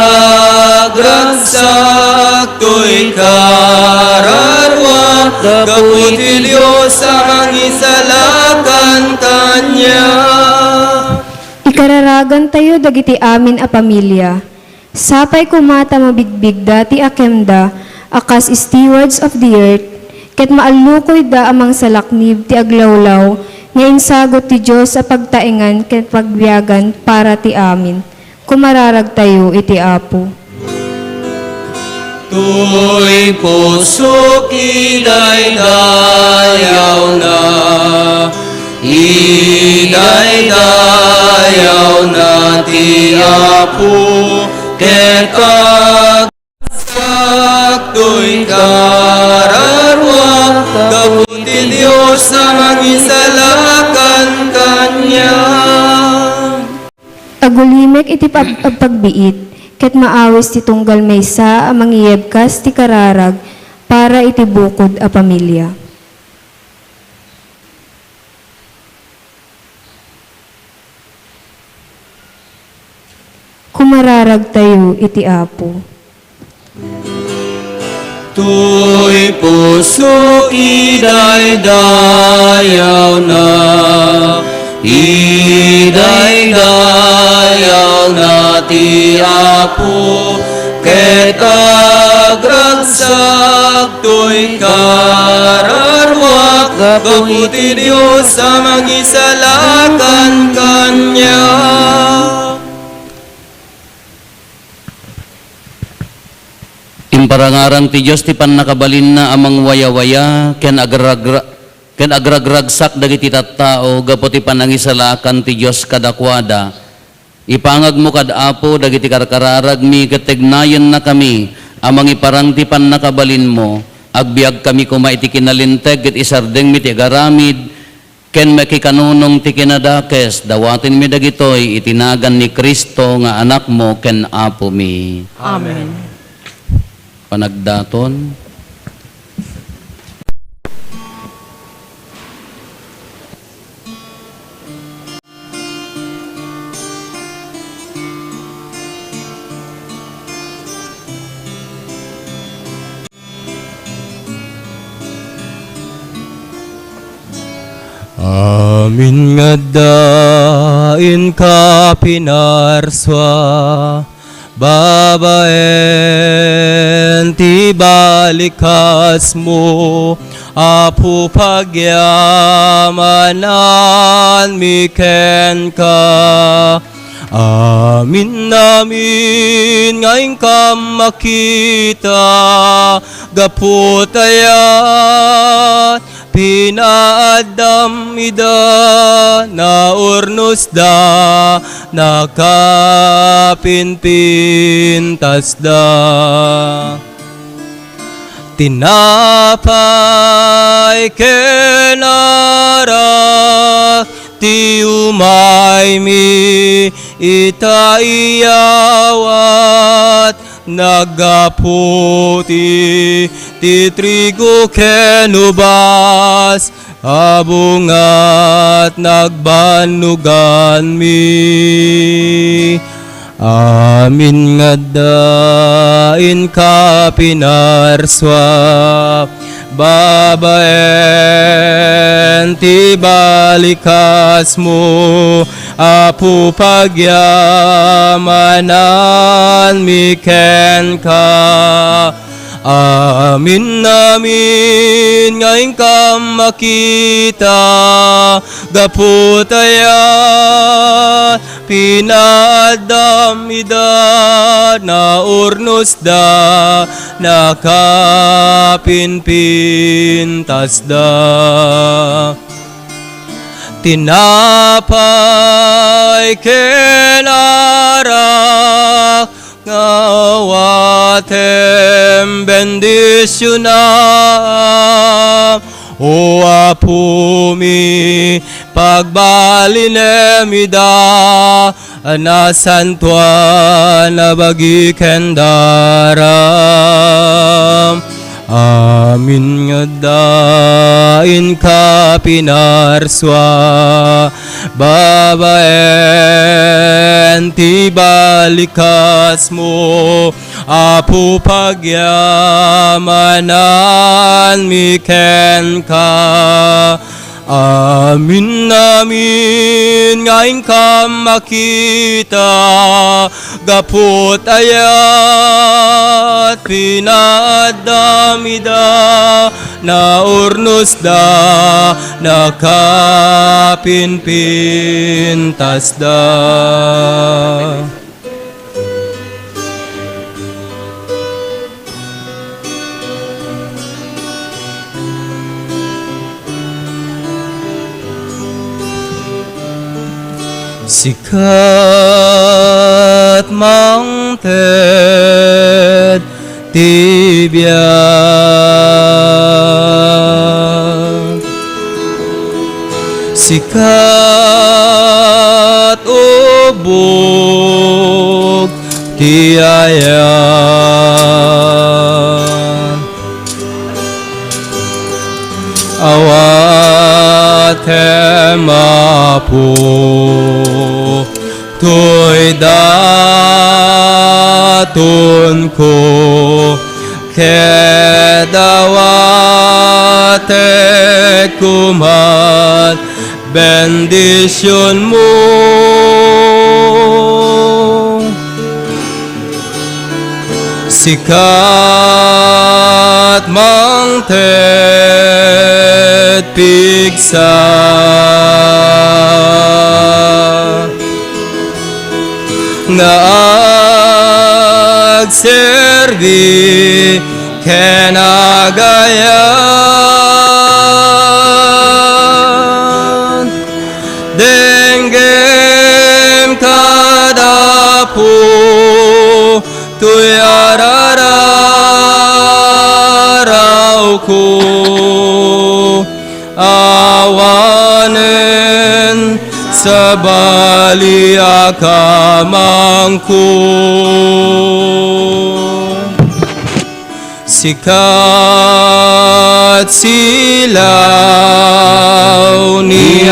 agragsak to'y kararwa, gaputi Diyos ang isalakan kanya. Ikararagan tayo dagiti amin a pamilya. Sapay kumata mabigbig dati akemda, akas stewards of the earth, ket maalukoy da amang salaknib ti aglawlaw, nga insagot ti Diyos sa pagtaingan ket pagbiyagan para ti amin. Kumararag tayo iti Apo. Tuy puso idaydayaw na, idaydayaw na ti Apo, ket agsak to'y kararwa, gaputi Diyos ang isalakan kanya. Agulimek iti pagbiit, ket maawis ti tunggal maysa a mangiyebkas ti kararag para iti bukod a pamilya. Kumararag tayo iti Apo. Tuy puso idaydayaw na, idaydayaw na ti Apo, ket agragsak to'y kararwa, gaputi Diyos sa mangisalakan kanya. Imparangarang ti Diyos ti pannakabalin na amang waya-waya, ken agragragsak dagiti tattao, gapo ti panangisalakan ti Diyos kadakwada. Ipangag mo kad Apo dagiti karkararag mi, ketegnayan na kami, amang iparang ti pannakabalin mo, agbiag kami kuma iti kinalinteg, ket isardeng mi ti agaramid, ken makikanunong ti kinadakes, dawatin mi dagitoy, itinagan ni Kristo nga anak mo, ken Apo mi. Amen. Panagdaton. Amin nga dain ka pinarswa, babaen ti balikas mo, Apo pagyamanan miken ka. Amin namin ngayon ka makita, gaputayan pinaadam ida na urnos da nakapinpintas da. Tinapay kenara ti umay mi itaiyawat nagaputi ti trigo kenubas abungat nagbanugan mi. Amin nga dain ka pinarswa, babaen ti balikas mo, Apo pagyamanan miken ka. Amin namin ngayon ka makita, gaputayan pinadam ida na urnos da nakapinpintas da. Tinapay kenarak ngawatem bendisyonam, o Apo mi pagbalinem ida na santuan na bagi kendaram. Amin nga dain ka pinarswa, babaen ti balikas mo, Apo pagyamanan mi ken ka. Amin namin ngayon ka makita, gapot ayat pinadamida, na urnos da nakapinpintas da. Sikat mang ted tibiyag, sikat ubog tiayan, awatem Apo to'y daton ko, kedawate kumat bendisyon mo. Sikat mang ted pigsa, nga agserbi kenagayan, denggem kadapo tuy arararaw ko, awanen sa baliakamangko. Sikat silaw ni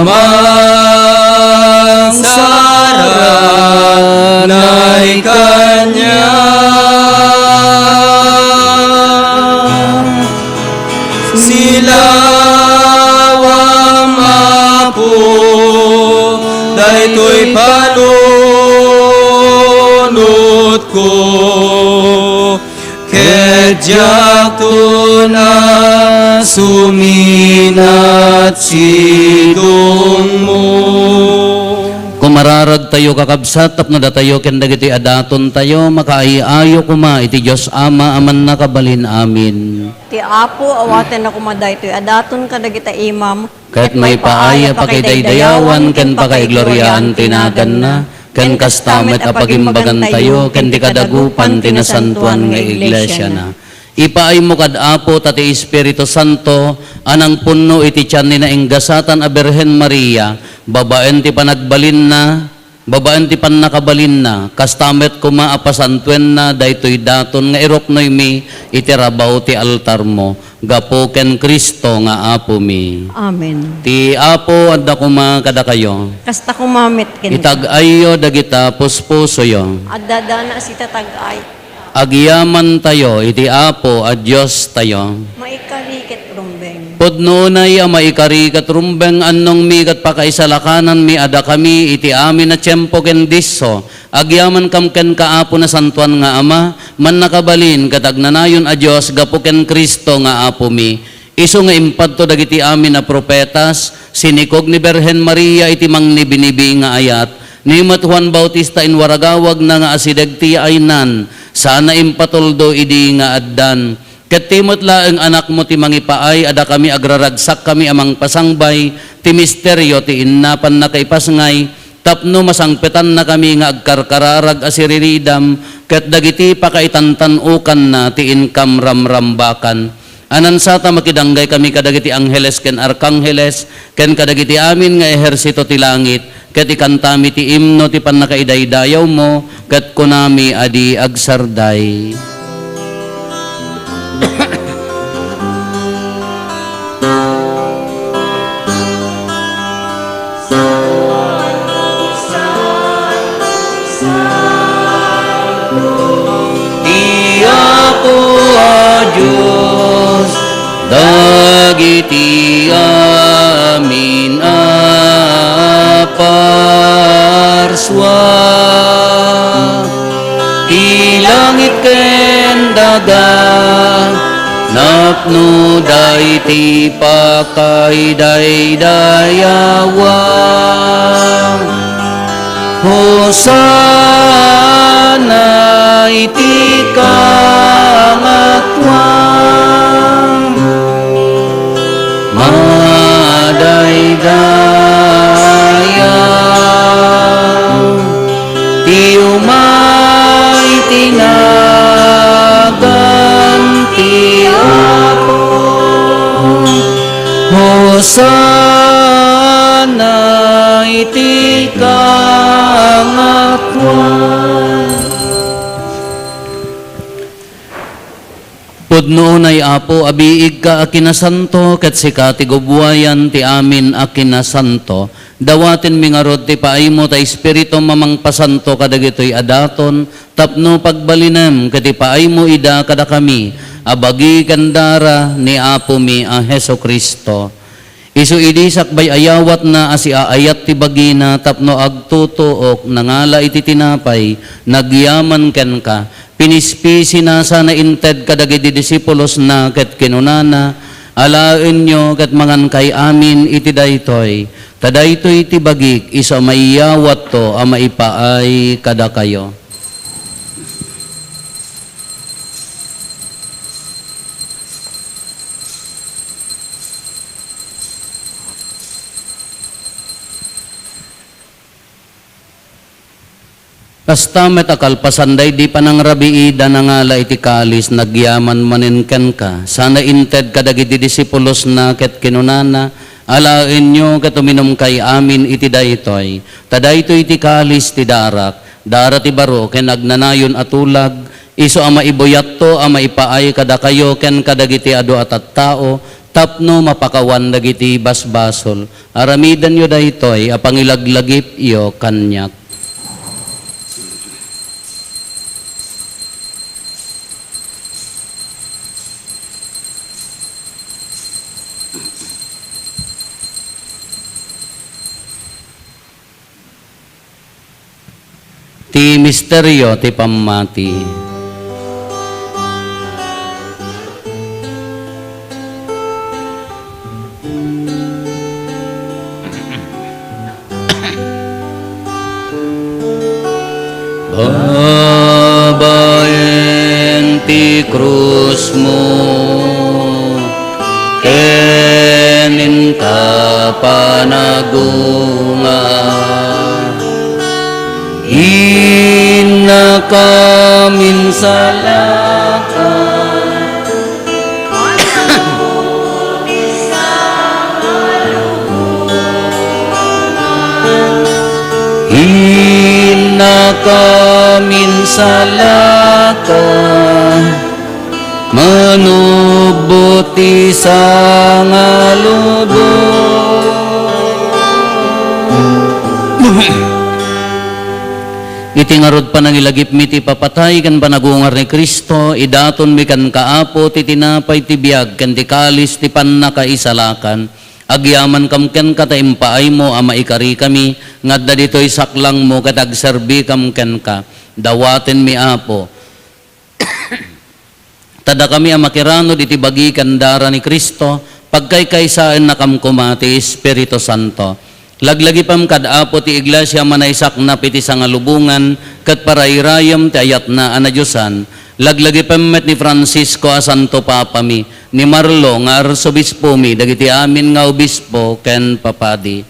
amang saranay kanya, silawang Apo daytoy panunot ko, kedyak to na suminat sidong mo. Kumararag tayo kakabsat, tapno da tayo ken dagiti adaton tayo, makaiayo kuma iti Diyos Ama aman nakabalin amin. Ti Apo, awaten ako maday ito'y adaton ka dagita imam. Kahit may paaya pakidaydayawan, ken pakaigloryahan tinagan na, ken kastamet apagimbagan tayo, ken di kadagupan tinasantuan nga iglesia na. Ipaay mo kad Apo tati Espiritu Santo, anang punno iti tiyan ni nainggasatan a Birhen Maria, babaen ti panagbalin na, babaen ti pannakabalin na, kastamet kuma apasantuen na, daytoy daton nga iropnoy mi, itirabaw ti altar mo, gapo ken Kristo nga Apo mi. Amen. Ti Apo adda kuma kada kayo, Kasta kumamit kin. itag-ayo dagita puspuso yo. Adadana si tatagay. Agyaman tayo, iti Apo at Diyos tayo. Maikarikit rumbeng. Pudno na iya maikarikat rumbeng annong mi kat pakaisalakanan mi ada kami iti amin na tiyempo ken disso. Agyaman kam ken kaapo na santuan nga Ama, man nakabalin katagnanayon a Diyos gapo ken Kristo nga Apo mi. Iso nga impadto dagiti amin na propetas, sinikog ni Birhen Maria iti mangnibinibi nga ayat, ni Juan Bautista in waragawag na nga asidagti aynan, sana impatoldo idi nga addan. Ket timot laeng anak mo ti mangipaay, ada kami agraragsak kami amang pasangbay, ti misteryo ti innapan na kay pasngay, tapno masangpetan na kami nga agkarkararag asiriridam, ket dagiti pakaitantanukan na ti inkam ramrambakan. Anansata makidanggay kami kadagiti angheles ken arkangheles ken kadagiti amin nga ehersito ti langit ket ikantami ti imno ti pannakaidaydayaw mo ket kunami adi agsarday. Diyos, dagiti amin aparswa, ilangit ken daga, napno dayti pakaidaydayawang, Hosana iti kangatwang, madaydayang, ti umay tinaganti ako, Hosana iti kangatwang. Pudno ay apo, abiig ka akinasanto, ket sika ti gubwayan ti amin akinasanto. Dawatin mingarod ti paaymo ta espiritu mamang pasanto kadagitoy adaton, tapno pagbalinem ket ti paaymo ida kada kami, abagi kandara ni apo mi a Heso Kristo. Isu idi sakbay ayawat na asi aayat ti bagina tapno agtutuok nangala iti tinapay, nagyaman ken ka. Pinispisi na sana inted kadagiti disipulos na ket kinunana, alaen nyo ket mangan kay amin iti daytoy. Tadaytoy iti bagik isa maiyawat to a maipaay kada kayo. Kasta met akalpasanday di panangrabii danangala iti kalis nagyaman maninken ka. Sana inted kadagiti disipulos na ket kinunana, alaen nyo ket uminom kay amin iti daytoy. Tadaytoy iti kalis ti darak, dara ti baro ken agnanayon atulag, iso ama ibuyat to ama ipaay kada kayo ken kadagiti adu at tao, tapno mapakawan dagiti basbasol. Aramidan yo daytoy apangilaglagip iyo kanyak. Ti misteryo ti pamati. Babaen ti krus mo, kenin ka panagunga, inna kamin salakan, inna kamin salakan, manubuti sa ngalubong. Iti ngarod panangilagip mi ti papatay kan panagungar ni Kristo, idaton mi kan kaapo ti tinapay ti biag ken ti kalis ti pannakaisalakan. Agyaman kam ken ka ta impaay mo ama ikari kami, ngadda ditoy saklang mo ket agserbi kam ken ka. Dawaten mi apo. Tada kami amakirano diti bagi kandara ni Kristo, pagkaykaysaan na kam kumati Espiritu Santo. Laglagi pam kadapo ti iglesia manaysak na piti sa ngalubungan kat parairayam ti ayat na anadyosan. Laglagi pam met ni Francisco a Santo Papa mi, ni Marlo nga arsobispo mi, dagiti amin nga obispo ken papadi.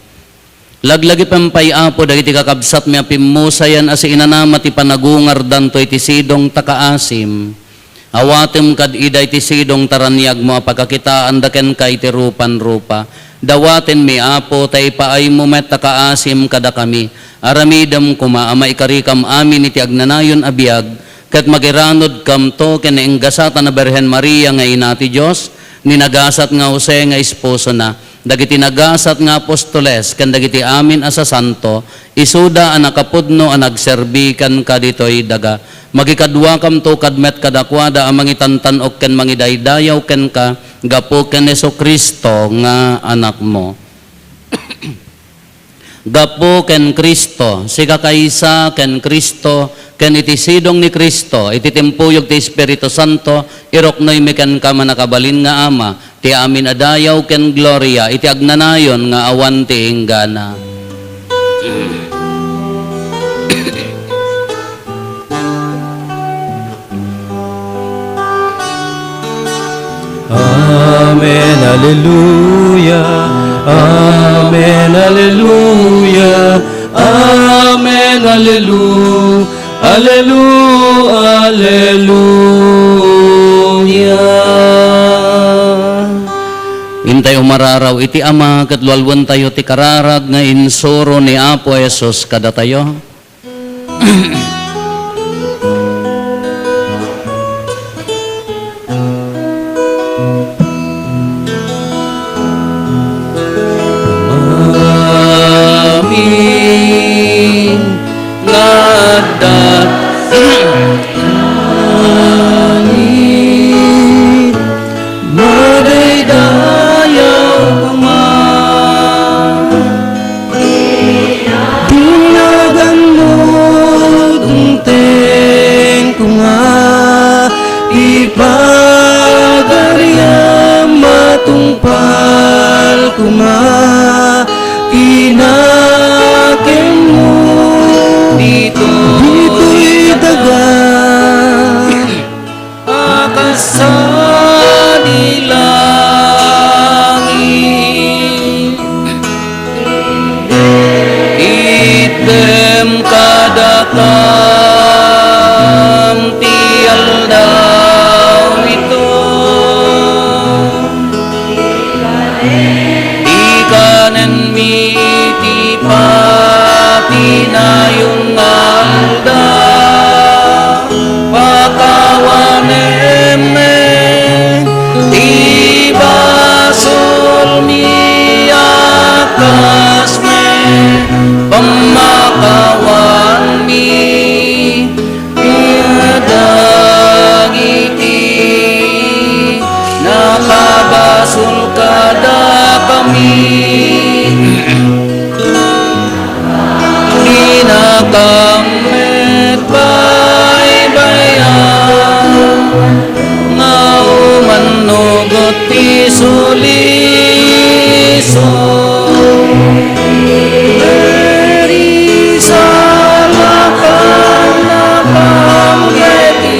Laglagi pam pay apo dagiti kakabsat mi apimmusayan as inanama ti panagungar danto iti sidong takaasim. Awatem kad iday ti sidong taranyag mo pagkakitaan daken kay ti rupan-rupa. Dawaten mi Apo tay paay mo met takaasim kada kami. Aramidam kuma amay karikam amin iti agnanayon abiyag. Kat magiranod kam to ken inggasatan na Berhen Maria nga ina ti Dios, ninagasat nga Jose nga esposo na. Dagiti nagasat nga apostoles ken dagiti amin asa santo, isuda ang nakapudno ang nagserbikan kaditoy daga. Magikadwa kam to kadmet kadakwada ang mangitantanok ken mangidaydayaw ken ka gapo ken Jesucristo nga anak mo. Gapo ken Kristo, siga kaysa ken Kristo, ken iti sidong ni Kristo, iti timpuyog ti Espiritu Santo, iroknoy mi ken ka manakabalin nga Ama, ti amin adayaw ken gloria, iti agnanayon nga awan ti inggana. Amen, Alleluia. Amen, Alleluia. Amen, Alleluia. Alleluia, Alleluia. Intay umararaw iti Ama, katlualwan tayo ti kararag nga insuro ni Apo Jesus kada tayo. Amin. Nadat. Amin. Madaydayaw paman. Dinaganod unteng ko nga ipagariam matungpal ko nga tinaken mo dito'y daga akasan ilangit item kadakam tial daw ito ikanen mi ti papinayong alda pakawanem ti basol mi akas me pamakawan mi dagiti nakabasol kada kami Dinakamit baybayan nga umanugot ti suliso Mary salakan na panggetiti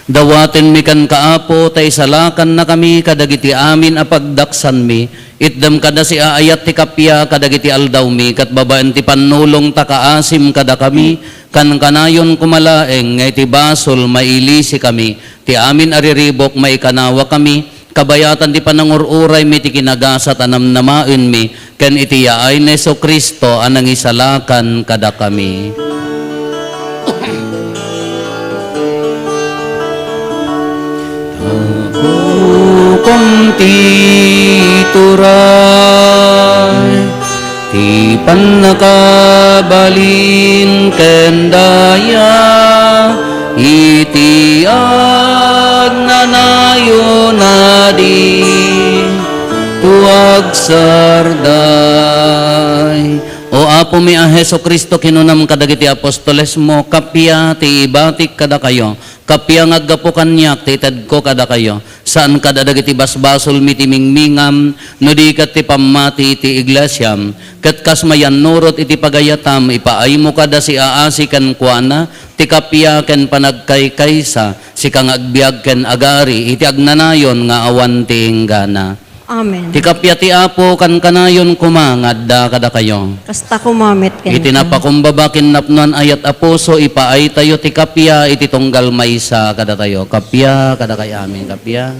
Dawaten mi kan kaapo tay salakan na kami kadagiti amin apagdaksan mi itdam kada si aayat ti kapya kadagiti aldaw mi kat babaan ti panulong takaasim kada kami kan kanayon kumalaeng nga iti basol mailisi kami ti amin ariribok maikanawa kami kabayatan ti panangururay mi ti kinagasat anamnamaen mi ken iti yaay ni Jesucristo anang isalakan kada kami. Kunti turay ti panakabalin kendaya iti agnanayo nadi tuag sarday O Apo mi a Jesucristo kinunam kadagiti apostoles mo kapya ti ibatik kada kayo kapya ngaggapo kanyak ti ited ko kada kayo saan kada dagiti basbasol mi ti mingmingam no di kat ti pamati ti iglesyam ket kas mayan nurot iti pagayatam ipaay mo kada si aasi ken kuana ti kapya ken panagkaykaysa si kang agbiag ken agari iti agnanayon nga awan ti inggana Amen. Ti kapya ti Apo kan kanayon kumangadda kada kayo. Kasta kumamit ken Iti napakumbaba kinapnuan ayat apuso ipaay tayo ti kapya iti tunggal maysa kada tayo. Kapya kada kay amin kapya.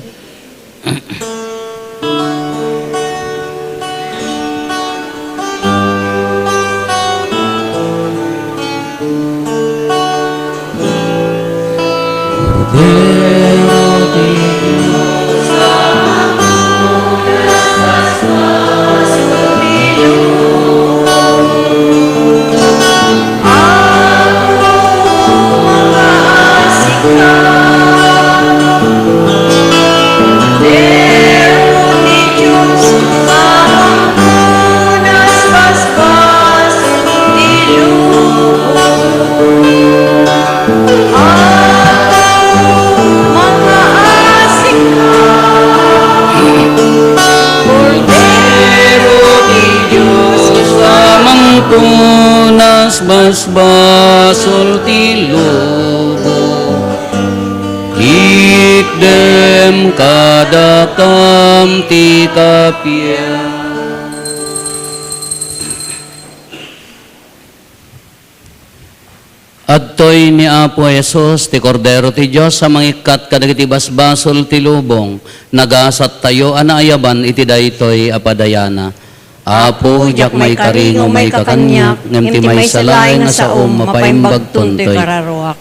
Punas basbasol ti lubo ikdem kadakam ti kapya. Adtoy ni Apo Jesus ti Kordero ti Dios sa mangikat kadagiti basbasol ti lubong nagasat tayo anaayaban iti daytoy apadayana. Apo, jak may karingo, may kakanyak, ngem ti may salay nga sa mapaimbag tuntoy. kararuak.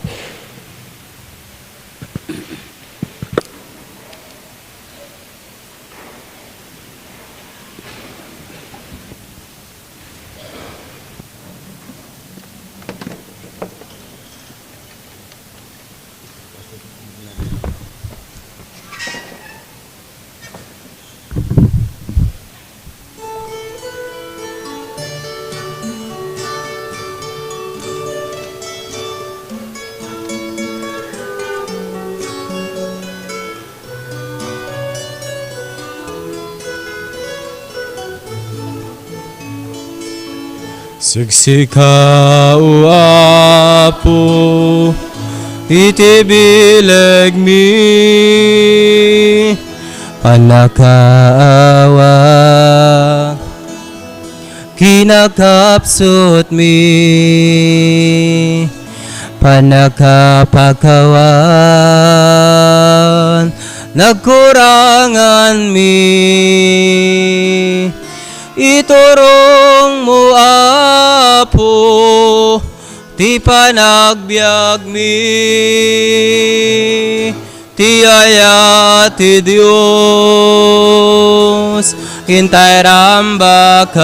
Sigsika o Apo, iti bileg mi, panakaawa, kinakapsot mi, panakapakawan, nagkurangan mi, iturong mo Apo, ti panagbiag mi, ti aya ti Dios, hintay rambakan,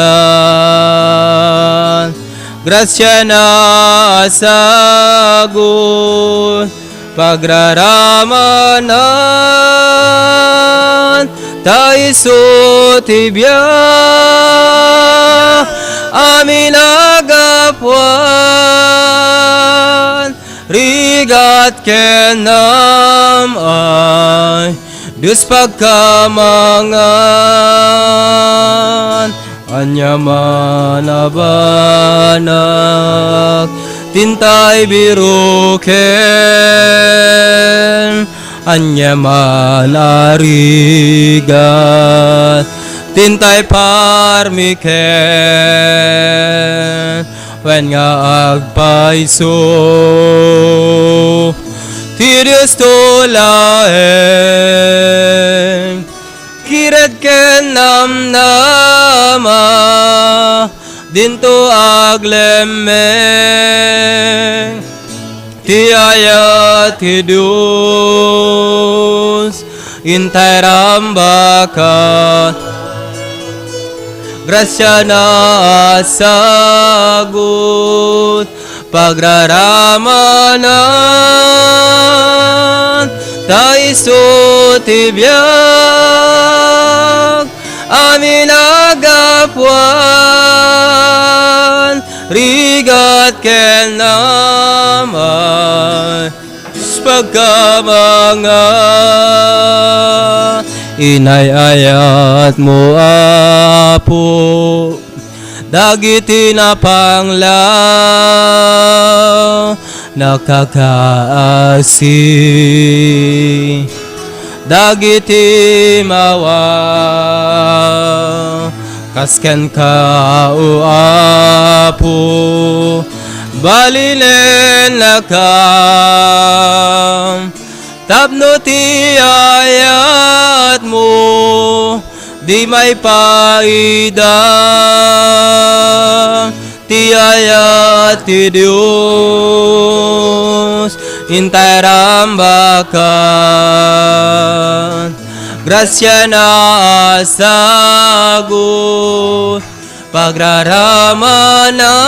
grasya na asagun, pagraramanan, taiso tibya, amin agapuan, rigat kenam ay, Diyos pagkamangan, anyaman abanak, tintay biruken, anyaman arigat, tintay parmiken, wen nga agpaiso, ti Diyos tulaeng, kiret ken namnama, dinto aglemeng, ti ayat ti Diyos, intay rambakan, grasya na asagot, pagraramanan, taiso tibiyag, amin agapuan, rigat ken naman, pagkamangan, inayayat mo Apo, dagiti na panglaw, nakakaasi, dagiti mawa kasken ka o Apo balinen nakam tapno ti ayat mo di may paida ti ayat ti Dios intay rambakan grasya na asagot pagraramanan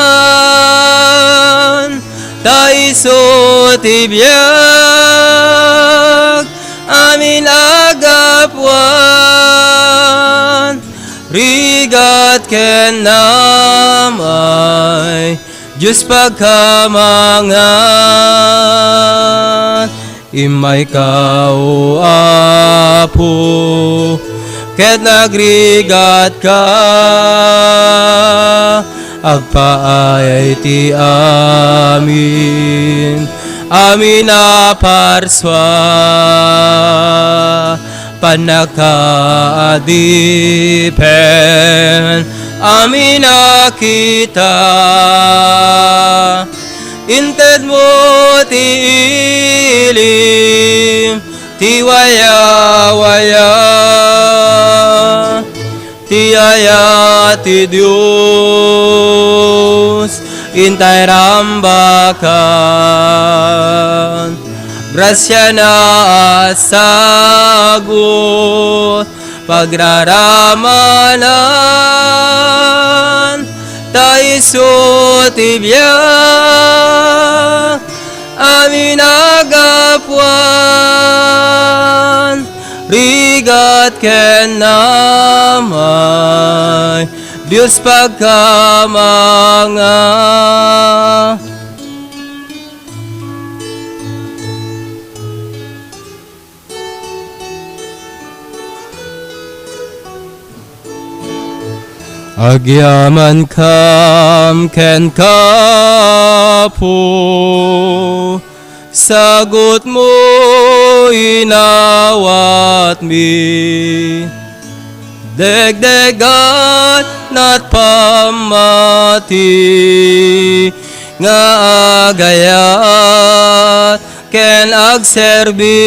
taiso tibiyag amin agapuan rigat ken namay Diyos pagkamangan imay ka o Apo ket nagrigat ka agpaay ti amin amin na parswa panakaadipen amin na kita inted mo ti ilim ti waya ti aya ti Dios intay rambakan grasya na asagot pagraramanan taiso tibiyag amin agapuan rigat ken namay Diyos pagkamangan agyaman kam ken kapo sagot mo inawat mi degdegat nat pamati nga agayat ken agserbi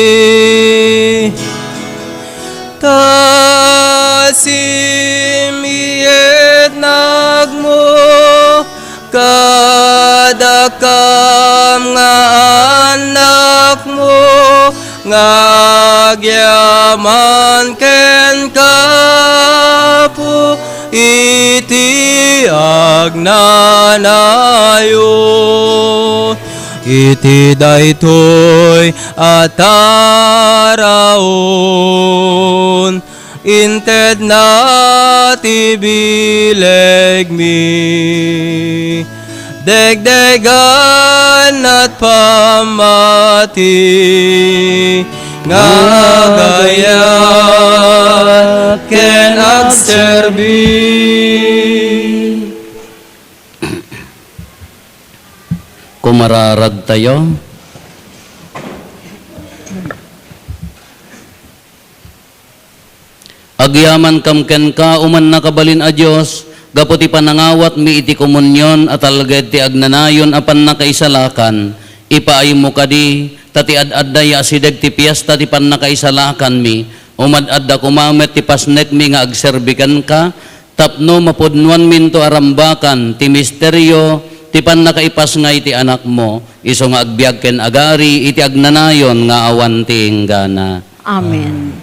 tasimiyet nagmo kadakam nga anak mo nga agyaman ken kapo iti agnanayo iti daytoy ataraon inted na tibileg mi degdegan at pamati nga gayat ken agserbi Kumararag tayo. Agyaman kam ken ka uman nakabalin a Dios gaputi panangawat mi iti komunyon at alagad ti agnanayon apan nakaisalakan ipaay mo kadi tati ad-adday asideg ti piyesta ti pannakaisalakan mi umad-adda kumamet ti pasnek mi nga agserbikan ka tapno mapudnuan minto arambakan ti misteryo ti pannakaipas nga iti anak mo iso nga agbiag ken agari iti agnanayon nga awan ti inggana. Amen.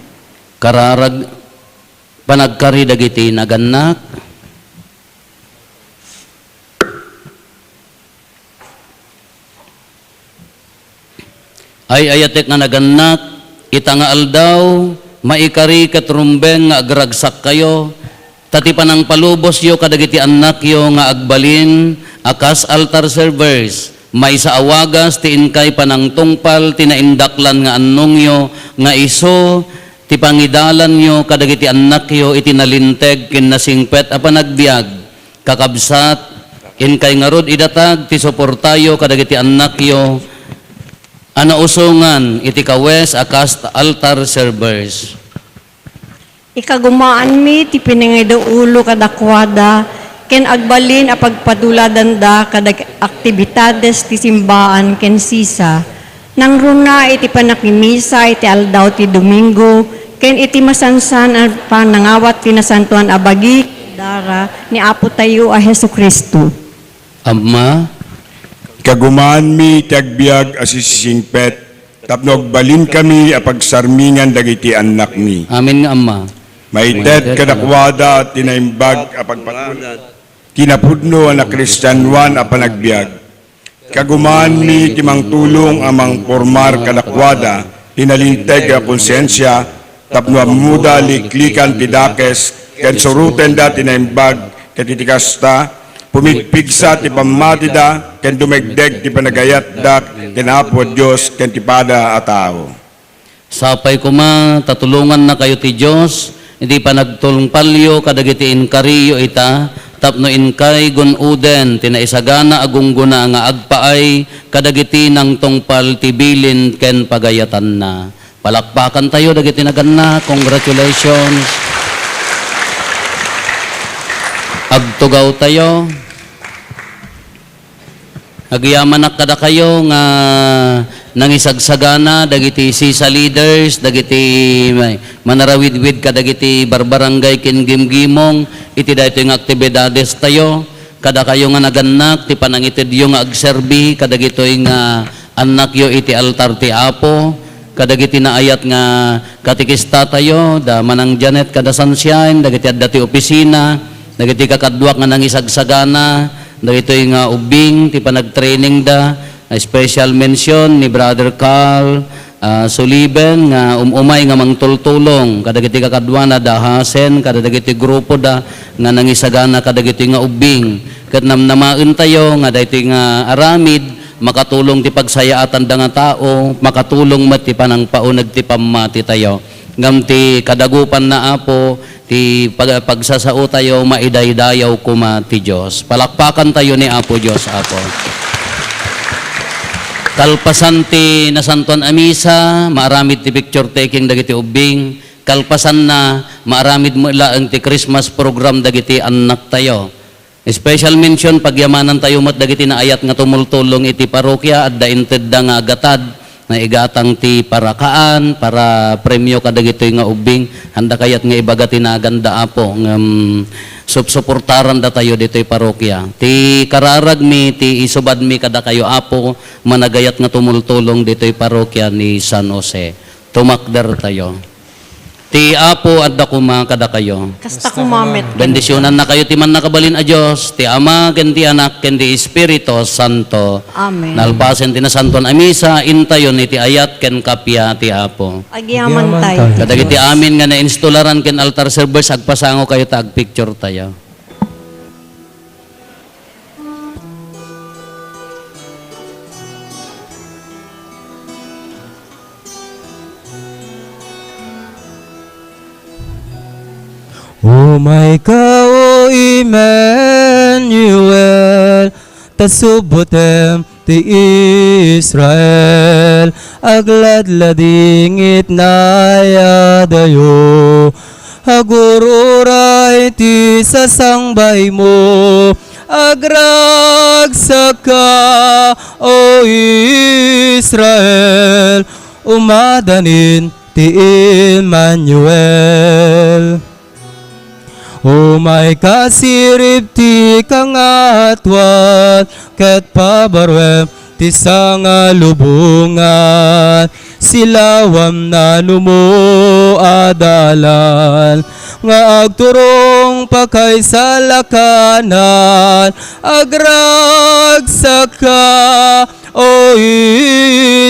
Kararag panagkari dagiti naganak ay ayatek nga naganak itanga aldaw maikari katrumbeng nga agragsak kayo tati panang palubos yo kadagiti anak yo nga agbalin akas altar servers may sa awagas ti inkay panang tungpal tinaindaklan nga annong yo nga iso ti pangidalan nyo kadagiti anak yo itinalinteg ken nasingpet a panagbiag kakabsat inkay nga rod idatag ti suportayo kadagiti anak yo Ana usungan iti kawes akas altar servers. Ikagumaan mi ti pinangido ulo kadakwada ken agbalin a pagpaduladan da kadag aktibidades ti simbaan ken sisa. Nang runa iti panakimisa iti aldaw ti Domingo ken iti masansan ang panangawat pinasantuan abagi dara ni Apo tayo a Hesukristo. Ama, Kagumaan mi tagbiag asisingpet, tapno agbalin kami a pagsarmingan dagiti anak mi. amin nga Ama. Maited kadakwada at tinaimbag a pagpatuloy. Kinapudno ang Kristiyanuan a panagbiag. Kagumaan mi timang tulong amang formar kadakwada, tinalinteg a konsensya, tapno amuda liklikan tidakes, ken suruten da tinaimbag katitikasta, pumigpigsa ti pamatida, ken dumegdeg ti panagayat da, ken Apo Diyos, ken ti pada a tao. Sapay kuma, tatulungan na kayo ti Diyos, hindi pa nagtulong palyo, kadagiti inkariyo ita, tapno inkay gunuden, tinaisagana agungguna nga agpaay, kadagiti ng tungpal tibilin ken pagayatan na. Palakpakan tayo, dagiti naganna, congratulations. Agtugaw tayo. Agyamanak kada kayo nga nangisagsagana dagiti sisa leaders dagiti manarawidwid kadagiti barbarangay ken gimgimong iti daytoy nga aktibidades tayo kada kayo nga nagannak ti panangitedyo nga agserbi kadagitoy nga anak yo iti altar ti Apo kadagiti naayat nga katikista tayo da manang Janet kada sunshine dagiti adda ti opisina dagiti kakadwak nga nangisagsagana dagitoy nga ubing ti panagtraining da special mention ni Brother Carl Sullivan nga umay nga mangtultulong kadagiti kakadwana da hasen kadagiti grupo da nga nangisagana kadagiti nga ubing ket namnamaen tayo nga daytoy nga aramid makatulong ti pagsayaatan da nga tao makatulong met ti panangpauneg ti pammati tayo ngam ti kadagupan na Apo ti pagsasao tayo maidaydayaw kuma ti Diyos. Palakpakan tayo ni Apo Diyos, Apo. Kalpasan ti nasantuan a misa, maaramid ti picture taking dagiti ubing, kalpasan na maaramid mo ilaang ti Christmas program dagiti anak tayo. Special mention pagyamanan tayo mat dagiti naayat nga tumultulong iti parokya at dainted da nga agatad na igatang ti parakaan para premyo kadagitoy nga ubing handa kayat nga ibaga tinaganda Apo suportaran da tayo ditoy parokya ti kararag mi ti isubad mi kada kayo Apo managayat nga tumultulong ditoy parokya ni San Jose tumakder tayo ti Apo adda kuma kada kayo Kasta kumamit. bendisyonan na kayo ti man nakabalin a Dios ti Ama ken ti Anak ken ti Espiritu Santo. Amen. Nalpasen ti nasanton a misa intayon iti ayat ken kapya ti Apo. Agyaman tayo. Kadagiti amin nga na-installaran ken altar servers agpasango kayo ta agpicture tayo. O my ka, O Emmanuel, tasubutem ti Israel, agladladingit na yadayo, agururay ti sasangbay mo, agragsaka, O Israel, umadanin ti Emmanuel. O may kasirip ti kangatwat, ket pabarwem ti sangalubungan, silawam na lumo adalan, nga agturong pakay sa lakanan, agragsaka, O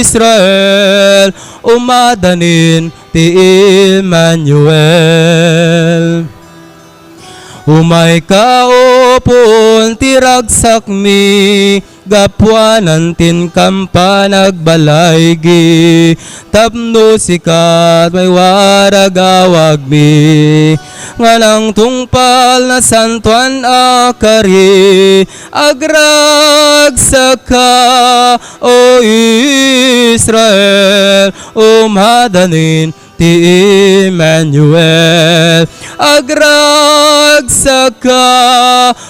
Israel, umadanin ti Emmanuel. umay kaupon tiragsak mi, gapuanan tin kampa nagbalaygi, tapno sikat may waragawag mi, nga nang tungpal na santuan akari, agragsaka o Israel, umadanin ti Emmanuel, agragsaka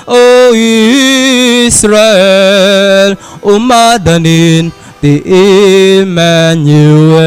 o Israel, umadanin ti Emmanuel.